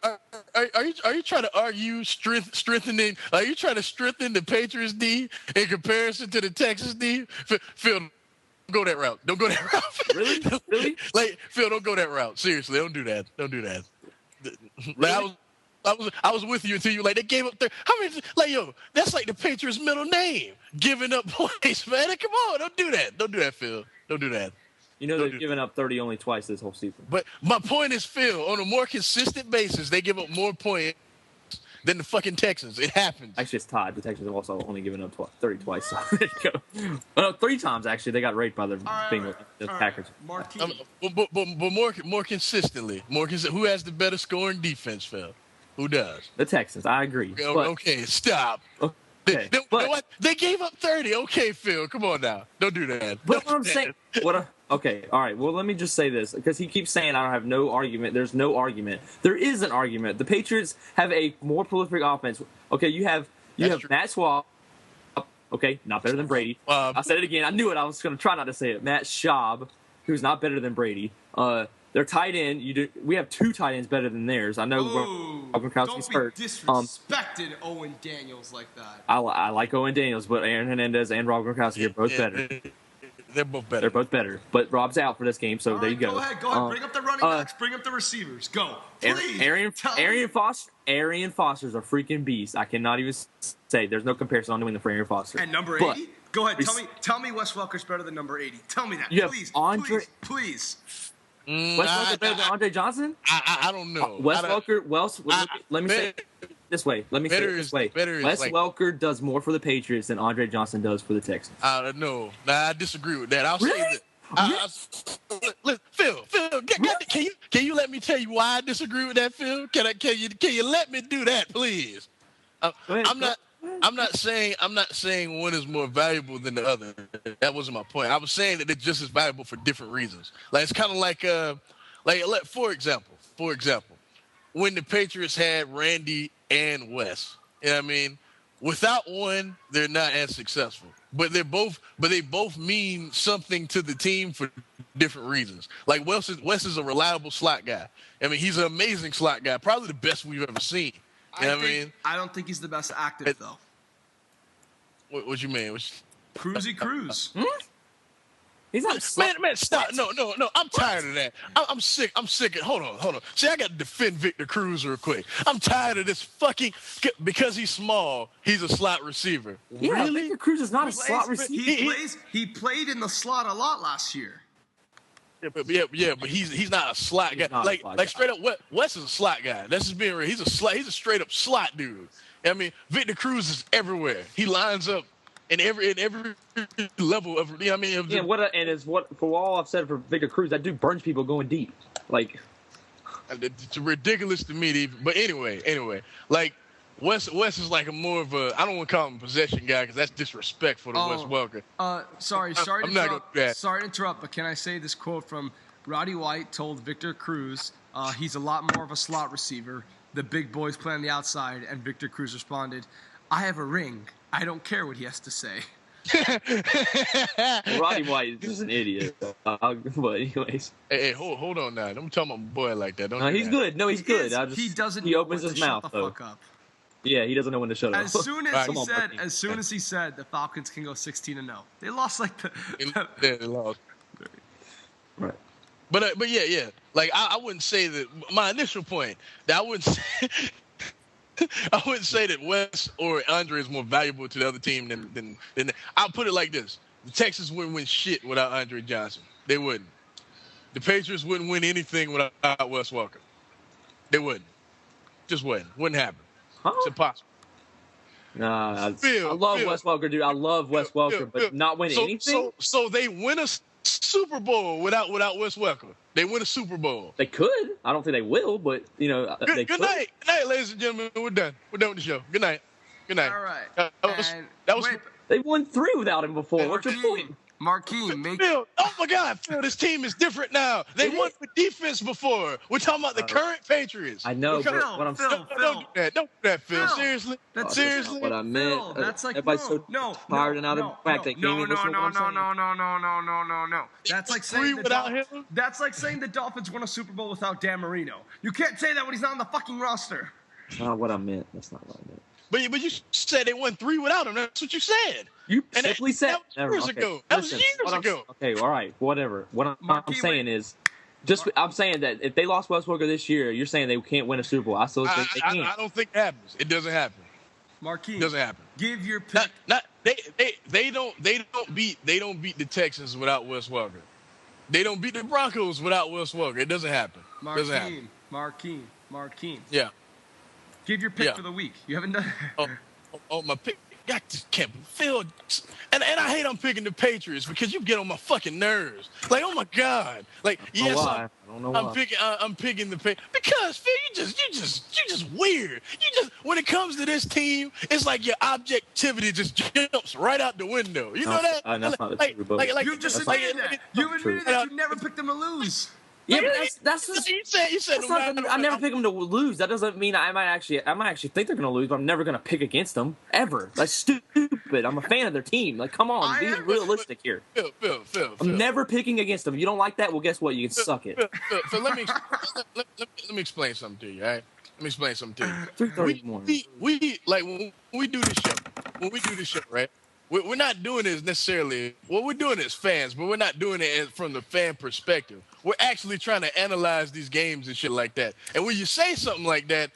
Are you trying to argue strengthening? Are you trying to strengthen the Patriots D in comparison to the Texas D? Phil, don't go that route. Don't go that route. Really? Like Phil, don't go that route. Seriously, don't do that. Like, I was with you until you they gave up how many that's like the Patriots' middle name, giving up points, man. Come on, don't do that, Phil. Don't do that. They've given up 30 only twice this whole season. But my point is, Phil, on a more consistent basis, they give up more points than the fucking Texans. It happens. Actually, it's tied. The Texans have also only given up 30 twice. So there you go. Well, 3 times actually. They got raped by the Packers. But more consistently, who has the better scoring defense, Phil? Who does? The Texans. I agree. Okay, stop. Okay, they gave up 30. Okay, Phil, come on now. Don't do that. But what I'm saying, okay, all right. Well, let me just say this because he keeps saying I don't have no argument. There's no argument. There is an argument. The Patriots have a more prolific offense. Okay, you have Matt Schaub. Okay, not better than Brady. I said it again. I knew it. I was going to try not to say it. Matt Schaub, who's not better than Brady. Their tight end, we have 2 tight ends better than theirs. I know Rob Gronkowski's hurt. Don't be disrespecting Owen Daniels like that. I like Owen Daniels, but Aaron Hernandez and Rob Gronkowski are both better. They're both better. They're both better. But Rob's out for this game, so there you go. Go ahead. Bring up the running backs. Bring up the receivers. Go. Please. Arian Foster's a freaking beast. I cannot even say. There's no comparison on New England for Arian Foster. And number 80? Go ahead. Tell me Wes Welker's better than number 80. Tell me that. Please. Wes Welker better than Andre Johnson? I don't know. Let me say it this way. Wes Welker does more for the Patriots than Andre Johnson does for the Texans. I don't know. I disagree with that. I'll say that. Phil, can you let me tell you why I disagree with that, Phil? Can you let me do that, please? I'm not saying one is more valuable than the other. That wasn't my point. I was saying that they're just as valuable for different reasons. Like it's kind of like for example, when the Patriots had Randy and Wes, you know what I mean? Without one, they're not as successful. But they both mean something to the team for different reasons. Like Wes is a reliable slot guy. I mean, he's an amazing slot guy, probably the best we've ever seen. You know what I mean? I don't think he's the best active though. What you mean? Cruz. He's not man, stop. No. I'm tired of that. I'm sick. Hold on. See, I got to defend Victor Cruz real quick. I'm tired of this because he's small, he's a slot receiver. Yeah, really? Victor Cruz is not a slot receiver. He played in the slot a lot last year. Yeah, but he's not a slot guy. Like straight up, Wes is a slot guy. That's just being real. He's a straight up slot dude. I mean, Victor Cruz is everywhere. He lines up in every level of. You know what I mean? For all I've said for Victor Cruz, that dude burns people going deep. Like it's ridiculous to me. But anyway, like Wes is like a more of a, I don't want to call him a possession guy because that's disrespectful to Wes Welker. Sorry to I'm not interrupt. gonna do that. Sorry to interrupt, but can I say this quote from Roddy White told Victor Cruz, he's a lot more of a slot receiver. The big boys play on the outside, and Victor Cruz responded, I have a ring. I don't care what he has to say. Roddy White is just an idiot. But anyways. Hey, hold on now. Don't tell my boy like that. Don't No, do he's that. good. No, he's good. He doesn't. He opens know when his to mouth, Shut the though. fuck up. Yeah, he doesn't know when to shut up. As soon as Come on, Marquis. as soon as he said the Falcons can go 16-0, they lost like the. They lost. Right. But yeah. Like I wouldn't say that. My initial point that I wouldn't say. I wouldn't say that Wes or Andre is more valuable to the other team than. I'll put it like this: the Texans wouldn't win shit without Andre Johnson. They wouldn't. The Patriots wouldn't win anything without Wes Welker. They wouldn't. Just wouldn't. Wouldn't happen. Huh? It's impossible. Nah, I Phil, love Wes Welker, dude. I love Wes Welker, but not win anything. So they win a Super Bowl without Wes Welker. They win a Super Bowl. They could. I don't think they will, but they Good could. night. Good night, ladies and gentlemen. We're done. We're done with the show. Good night. Good night. All right. That was wait, They won 3 without him before. What's your point? Marquis, make Phil. Oh my God, Phil, this team is different now. They won for defense before. We're talking about the current Patriots. I know, but what I'm Phil, Don't do that. Don't do that, Phil. Phil. Seriously. That's Seriously. what I meant. Phil, that's like Everybody's so tired and out of whack. They can't even listen to what I'm saying. No. That's like Three saying without him? That's like saying the Dolphins won a Super Bowl without Dan Marino. You can't say that when he's not on the fucking roster. That's not what I meant. That's not what I meant. But you said they won 3 without him. That's what you said. You And simply said that was years ago. That was years ago. Okay, all right, whatever. What I'm Marquis, saying is, I'm saying that if they lost Wes Welker this year, you're saying they can't win a Super Bowl. I still think they can. I don't think it happens. It doesn't happen. Marquis, It doesn't happen. give your pick. They don't beat the Texans without Wes Welker. They don't beat the Broncos without Wes Welker. It doesn't happen. It doesn't happen. Marquis. Yeah. Give your pick Yeah. for the week. You haven't done. My pick. I just can't feel. And I hate I'm picking the Patriots because you get on my fucking nerves. Like, oh my God. Like, yes, I don't know why. I'm picking the Patriots because Phil, you just weird. You just when it comes to this team, it's like your objectivity just jumps right out the window. You know that? That's not the truth, but You just admitted that. You admitted that you never picked them to lose. yeah, but that's just. You said That's no not, matter I never what. pick them to lose. That doesn't mean I might actually think they're going to lose, but I'm never going to pick against them ever. That's stupid. I'm a fan of their team. Like, come on, be realistic here. Phil. I'm never picking against them. If you don't like that, well, guess what? You can suck it. Phil, let me explain something to you. All right? Let me explain something to you. 3:30 morning. We like when we do this show, right? We're not doing this necessarily. Well, we're doing it as fans, but we're not doing it from the fan perspective. We're actually trying to analyze these games and shit like that. And when you say something like that,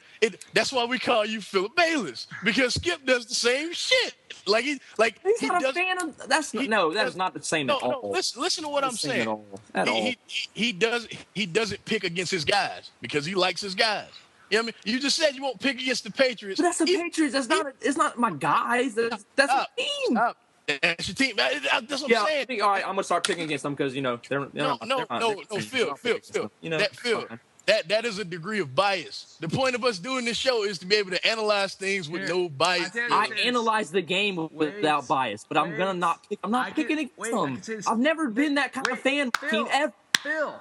that's why we call you Philip Bayless, because Skip does the same shit. He's not a fan of. That is not the same at all. No, listen to what I'm saying. At all. He doesn't pick against his guys because he likes his guys. You know what I mean? You just said you won't pick against the Patriots. But that's the Patriots. It's not my guys. That's a team. Stop. That's your team. That's what I'm saying. All right, I'm gonna start picking against them because they're No, Phil. That is a degree of bias. The point of us doing this show is to be able to analyze things with no bias. I analyze the game without bias, but I'm gonna not pick. I'm not picking against them. I've never been that kind of fan team ever. Phil.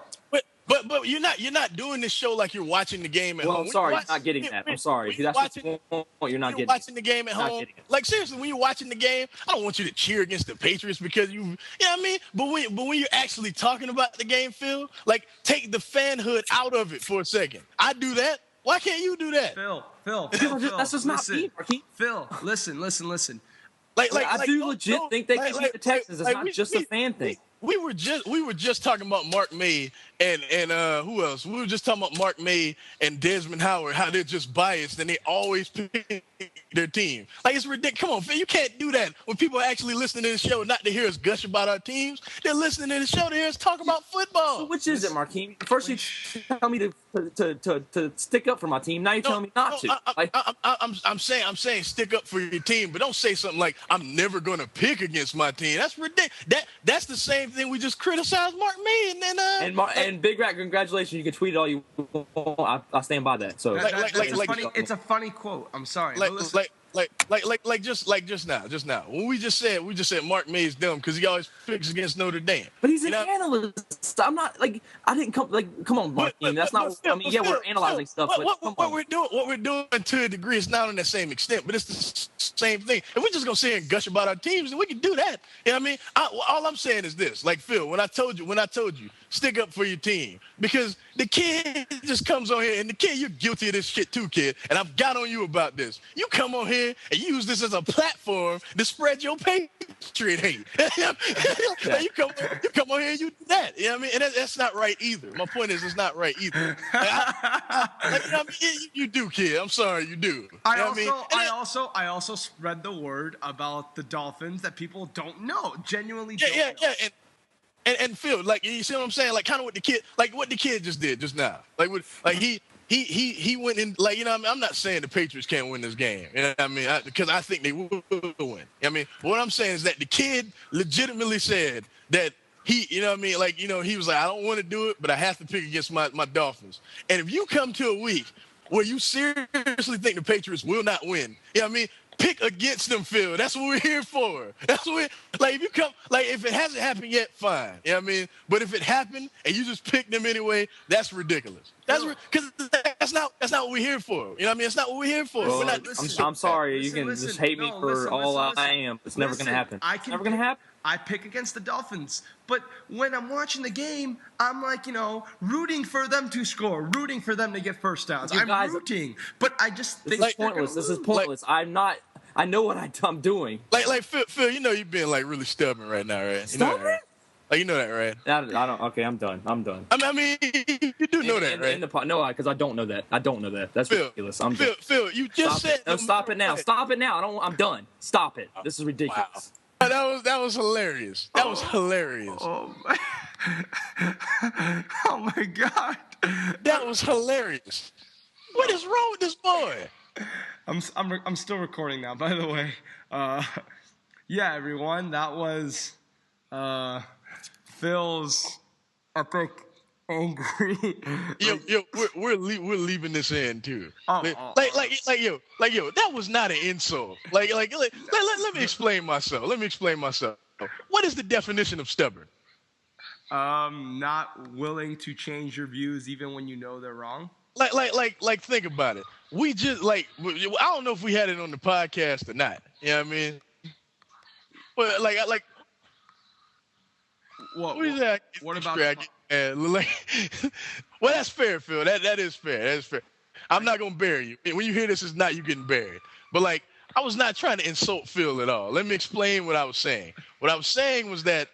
But you're not doing this show like you're watching the game at home. I'm sorry, not getting that. I'm sorry. That's the point. You're not getting. Watching the game at home. Like seriously, when you're watching the game, I don't want you to cheer against the Patriots because you know what I mean. But when you're actually talking about the game, Phil, like take the fanhood out of it for a second. I do that. Why can't you do that? Phil. That's just not me, Marquis. Phil, listen. Like I do legit think they can beat the Texans. It's not just a fan thing. We were just talking about Mark May and who else? We were just talking about Mark May and Desmond Howard, how they're just biased and they always pick their team. Like, it's ridiculous. Come on, Phil, you can't do that when people are actually listening to the show, not to hear us gush about our teams. They're listening to the show to hear us talk about football. So which is it, Marquis? First you tell me to stick up for my team. Now you tell me not to. I'm saying stick up for your team, but don't say something like I'm never going to pick against my team. That's ridiculous. That's the same thing anything, we just criticize Mark May and then and Big Rat, congratulations! You can tweet it all you want. I stand by that. So it's a funny quote. I'm sorry. Just now. When we just said Mark May is dumb because he always picks against Notre Dame. But he's an analyst. I'm not I didn't come come on, Mark. That's not. We're analyzing stuff. What we're doing to a degree is not on that same extent, but it's the same thing. If we're just gonna sit here and gush about our teams, then we can do that. You know what I mean? All I'm saying is this, like Phil, when I told you, stick up for your team, because the kid just comes on here, and the kid, you're guilty of this shit too, kid. And I've got on you about this. You come on here and use this as a platform to spread your patriot hate. You come on here and you do that. You know what I mean? And that's not right either. My point is, it's not right either. You do, kid. I'm sorry, you do. I also spread the word about the Dolphins that people don't know, genuinely don't know. Yeah. And Phil, like, you see what I'm saying? Like, kind of what the kid just did just now. He went in, like, you know what I mean? I'm not saying the Patriots can't win this game. You know what I mean? Because I think they will win. You know what I mean? But what I'm saying is that the kid legitimately said that he, you know what I mean? Like, you know, he was like, I don't want to do it, but I have to pick against my Dolphins. And if you come to a week where you seriously think the Patriots will not win, you know what I mean? Pick against them, Phil. That's what we're here for. That's what if you come, like, if it hasn't happened yet, fine. You know what I mean? But if it happened and you just pick them anyway, that's ridiculous. Because that's not what we're here for. You know what I mean? It's not what we're here for. Well, I'm sorry. You can just hate me for all I am. It's never going to happen. It's never going to happen. I pick against the Dolphins. But when I'm watching the game, I'm like, rooting for them to score, rooting for them to get first downs. I'm rooting. But I just think this is pointless. I know what I'm doing. Like Phil, you know you're being like really stubborn right now, right? Stubborn? You know that, right? I don't. Okay, I'm done. I mean, you do know that, right? No, because I don't know that. That's Phil, ridiculous. Phil, you just said. No, stop it now. Stop it now. I'm done. Stop it. This is ridiculous. Wow. That was hilarious. That was hilarious. Oh my God. That was hilarious. What is wrong with this boy? I'm still recording now, by the way. Yeah, everyone, that was Phil's epic angry. Yo, we're leaving this in too. Yo, that was not an insult. Let me explain myself. What is the definition of stubborn? Not willing to change your views even when you know they're wrong. Like, think about it. We just, I don't know if we had it on the podcast or not. You know what I mean? But, what is that? What about well, that's fair, Phil. That is fair. I'm not going to bury you. When you hear this, it's not you getting buried. But, I was not trying to insult Phil at all. Let me explain what I was saying. What I was saying was that,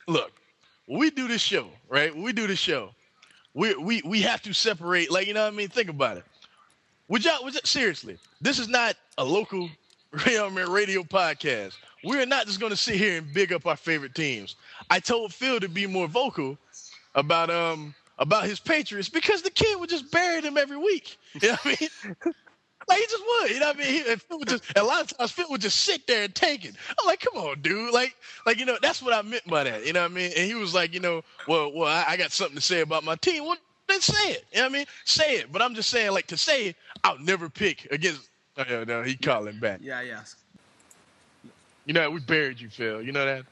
look, when we do this show, right? We have to separate, you know what I mean? Think about it. Seriously, this is not a local radio podcast. We're not just going to sit here and big up our favorite teams. I told Phil to be more vocal about his Patriots because the kid would just bury them every week. You know what I mean? He just would. You know what I mean? A lot of times Phil would just sit there and take it. I'm like, come on, dude. That's what I meant by that. You know what I mean? And he was like, well, I got something to say about my team. Well, then say it. You know what I mean? Say it. But I'm just saying, to say it, I'll never pick against. No, he calling back. Yeah. You know, we buried you, Phil. You know that?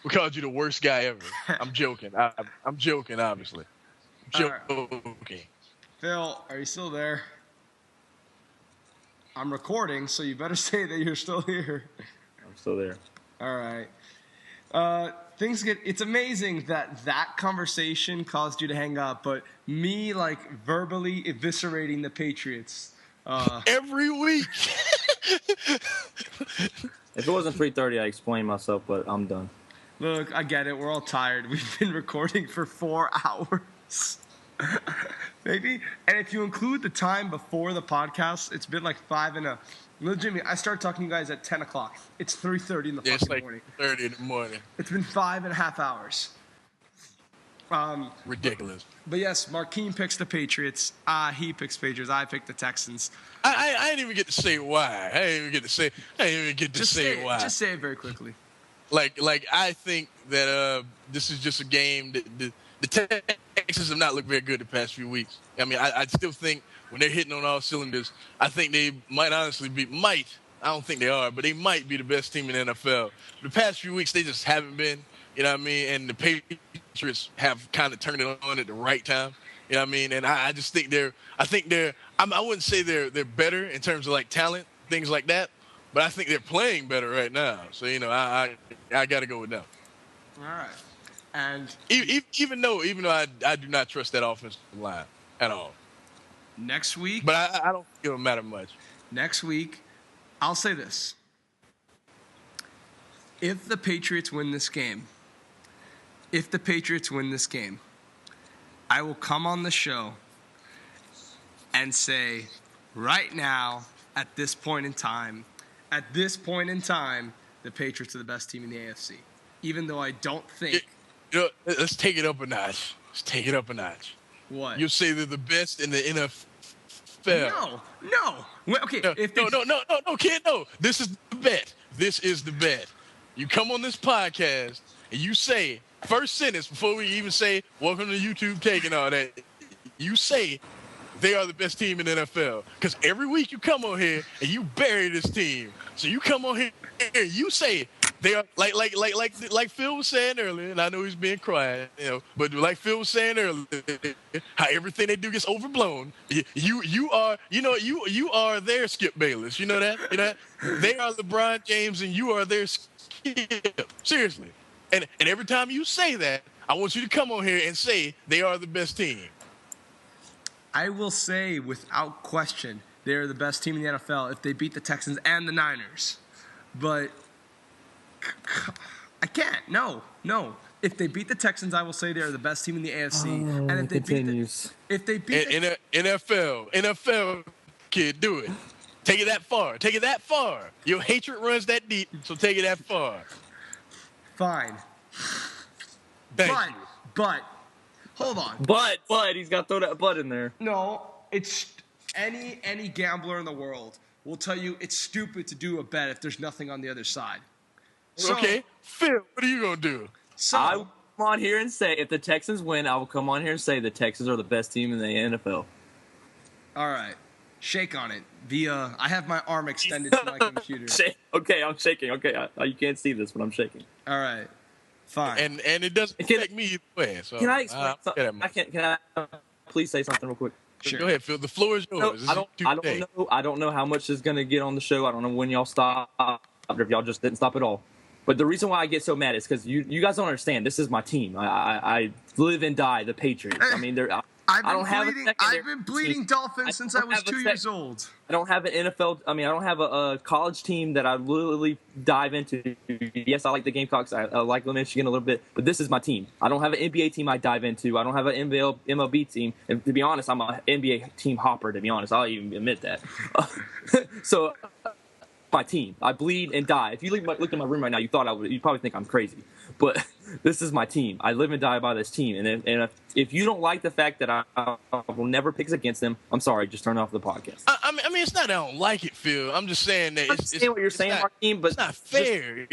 We called you the worst guy ever. I'm joking. I'm joking, obviously. Joking. Right. Phil, are you still there? I'm recording, so you better say that you're still here. I'm still there. All right. It's amazing that conversation caused you to hang up, but me, verbally eviscerating the Patriots. Every week. If it wasn't 3:30, I'd explain myself, but I'm done. Look, I get it. We're all tired. We've been recording for 4 hours. Maybe. And if you include the time before the podcast, it's been 5 and a... Legitimately, I started talking to you guys at 10 o'clock. It's 3:30 in the fucking morning. It's 3:30 in the morning. It's been 5.5 hours. Ridiculous. But yes, Marquine picks the Patriots. He picks Patriots. I pick the Texans. I didn't even get to say why. I didn't even get to say why. Just say it very quickly. Like I think that this is just a game that the Texans have not looked very good the past few weeks. I mean, I still think when they're hitting on all cylinders, I think they might honestly be I don't think they are, but they might be the best team in the NFL. The past few weeks, they just haven't been. You know what I mean? And the Patriots have kind of turned it on at the right time. You know what I mean? And I just think I wouldn't say they're better in terms of like talent, things like that, but I think they're playing better right now. So, you know, I got to go with them. All right. And even though I do not trust that offensive line at all. Next week. But I don't think it'll matter much. Next week, I'll say this. If the Patriots win this game, I will come on the show and say, right now, at this point in time, the Patriots are the best team in the AFC. Even though I don't think... let's take it up a notch. What? You'll say they're the best in the NFL. No. Well, okay. No, kid, no. This is the bet. You come on this podcast and you say, first sentence before we even say, welcome to YouTube Take and all that, you say they are the best team in the NFL. Because every week you come on here and you bury this team. So you come on here and you say they are like Phil was saying earlier, and I know he's being quiet, you know, but like Phil was saying earlier, how everything they do gets overblown. You are their Skip Bayless. You know that? They are LeBron James and you are their Skip. Seriously. And every time you say that, I want you to come on here and say they are the best team. I will say without question they're the best team in the NFL if they beat the Texans and the Niners. But I can't. No. If they beat the Texans, I will say they're the best team in the AFC. And if they beat NFL kid, do it. Take it that far. Your hatred runs that deep, so take it that far. Fine. Thank you. But hold on. But he's got to throw that but in there. No, it's any gambler in the world will tell you it's stupid to do a bet if there's nothing on the other side. So, okay, Phil, what are you gonna do? So I will come on here and say if the Texans win, I will come on here and say the Texans are the best team in the NFL. All right, shake on it via. I have my arm extended to my computer. Okay, I'm shaking. Okay, you can't see this, but I'm shaking. All right, fine. And it doesn't affect me either way. So can I explain something? Can I please say something real quick? Sure. Go ahead, Phil. The floor is yours. I don't know how much is going to get on the show. I don't know when y'all stop, or if y'all just didn't stop at all. But the reason why I get so mad is because you guys don't understand. This is my team. I live and die the Patriots. I mean, I've been bleeding Dolphins since I was 2 years old. I don't have an NFL. I don't have a college team that I literally dive into. Yes, I like the Gamecocks. I like Michigan a little bit, but this is my team. I don't have an NBA team I dive into. I don't have an MLB team. And to be honest, I'm an NBA team hopper. To be honest, I'll even admit that. So. My team. I bleed and die. If you look at my room right now, you'd probably think I'm crazy. But this is my team. I live and die by this team. And if you don't like the fact that I will never pick against them, I'm sorry. Just turn off the podcast. I mean, it's not that I don't like it, Phil. I'm just saying that it's what you're saying, Martin, but it's not fair.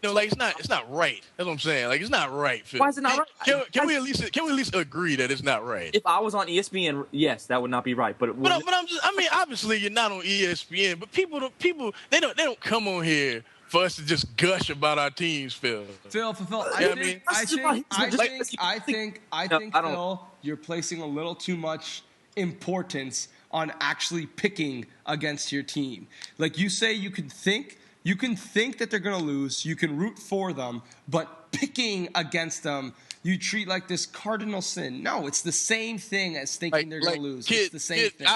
Like it's not right. That's what I'm saying. Like it's not right, Phil. Why is it not right? Can we at least agree that it's not right? If I was on ESPN, yes, that would not be right. But obviously you're not on ESPN. But people they don't come on here for us to just gush about our teams, Phil. Phil, I think, Phil, you're placing a little too much importance on actually picking against your team. Like you say, you can think that they're going to lose. You can root for them, but picking against them, you treat like this cardinal sin. No, it's the same thing as thinking they're going to lose. It's the same thing.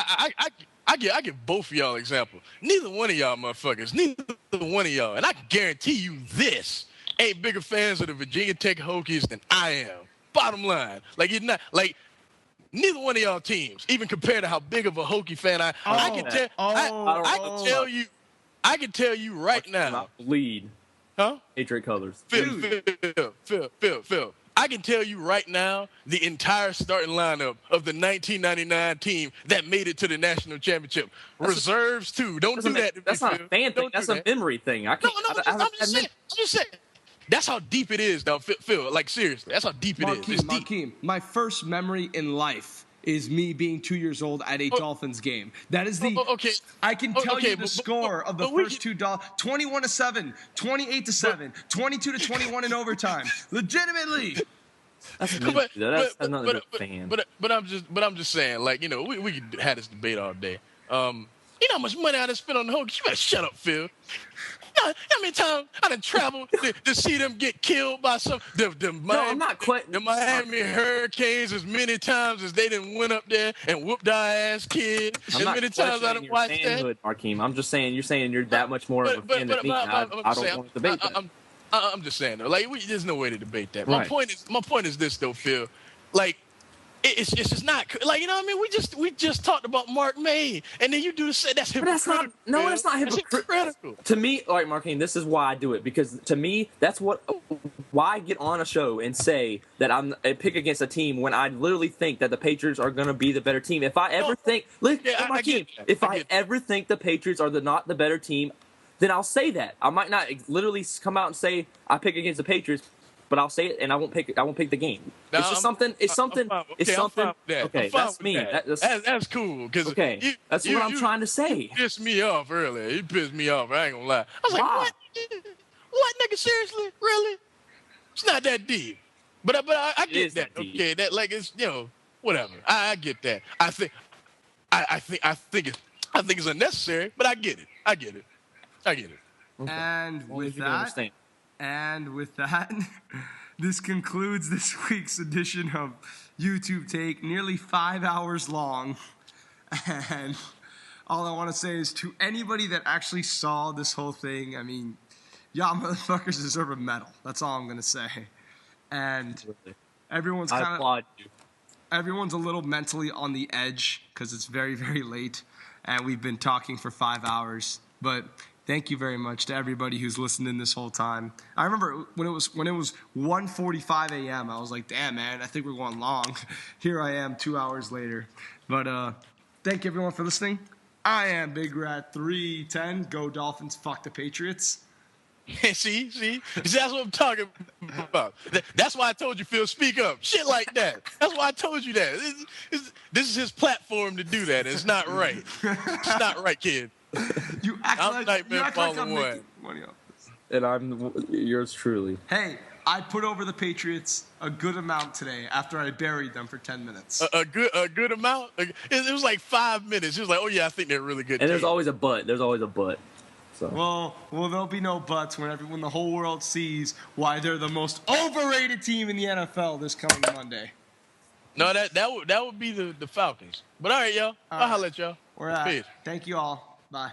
I give both of y'all example. Neither one of y'all motherfuckers, and I can guarantee you this, ain't bigger fans of the Virginia Tech Hokies than I am. Bottom line. Like, you're not, like, neither one of y'all teams, even compared to how big of a Hokie fan I can tell you right now. Bleed. Huh? Patriot colors. Phil. I can tell you right now the entire starting lineup of the 1999 team that made it to the national championship. Reserves too. Don't do that. That's not a fan thing. That's a memory thing. I can't. I'm just saying. That's how deep it is, though. Phil, like seriously, that's how deep it is. It's deep. Markeem, my first memory in life is me being 2 years old at a Dolphins game. That is the. Okay. I can tell you the score of the first two 21-7, 28-7, 22-21 in overtime. Legitimately. That's me. That's another fan. But I'm just saying, like, you know, we could have this debate all day. You know how much money I done spent on the Hokies? You better shut up, Phil. You know how many times I done traveled to see them get killed by some the Miami Hurricanes as many times as they done went up there and whooped our ass, kid. As many times I done watched that. Markeem. I'm just saying you're saying you're that much more of a fan than me. I don't want to debate that. I'm just saying though, like there's no way to debate that. Right. My point is this though, Phil. Like it's just not like, you know what I mean. We just talked about Mark May, and then you do the same. That's hypocritical. That's not hypocritical. To me, all right, Markeem, this is why I do it, because to me that's why I get on a show and say that I pick against a team when I literally think that the Patriots are going to be the better team. If I ever think, Markeem, if I ever think the Patriots are not the better team, then I'll say that. I might not literally come out and say I pick against the Patriots, but I'll say it and I won't pick the game. No, it's just something. It's something. It's something. Okay, that's me. That's cool. Okay, that's what I'm trying to say. You pissed me off earlier. You pissed me off. I ain't gonna lie. I was like, what, nigga? Seriously, really? It's not that deep. But I get that. Okay, that like it's, you know, whatever. I get that. I think it's unnecessary, but I get it. Okay. And with that, this concludes this week's edition of YouTube Take, nearly 5 hours long. And all I want to say is to anybody that actually saw this whole thing, I mean, y'all motherfuckers deserve a medal. That's all I'm going to say. And everyone's everyone's a little mentally on the edge because it's very, very late. And we've been talking for 5 hours. But thank you very much to everybody who's listening this whole time. I remember when it was 1:45 a.m. I was like, damn, man, I think we're going long. Here I am 2 hours later. But thank you, everyone, for listening. I am Big Rat 310. Go Dolphins, fuck the Patriots. See, that's what I'm talking about. That's why I told you, Phil, speak up. Shit like that. That's why I told you that. This is his platform to do that. It's not right. It's not right, kid. You act I'm like I'm Nightmareballa1. making money off this. And I'm yours truly. Hey, I put over the Patriots a good amount today after I buried them for 10 minutes. A good amount? It was like 5 minutes. It was like, oh, yeah, I think they're really good. And there's always a but. So. Well, there'll be no buts when the whole world sees why they're the most overrated team in the NFL this coming Monday. No, that would be the Falcons. But all right, y'all. I'll holler at y'all. We're out. Thank you all. Bye.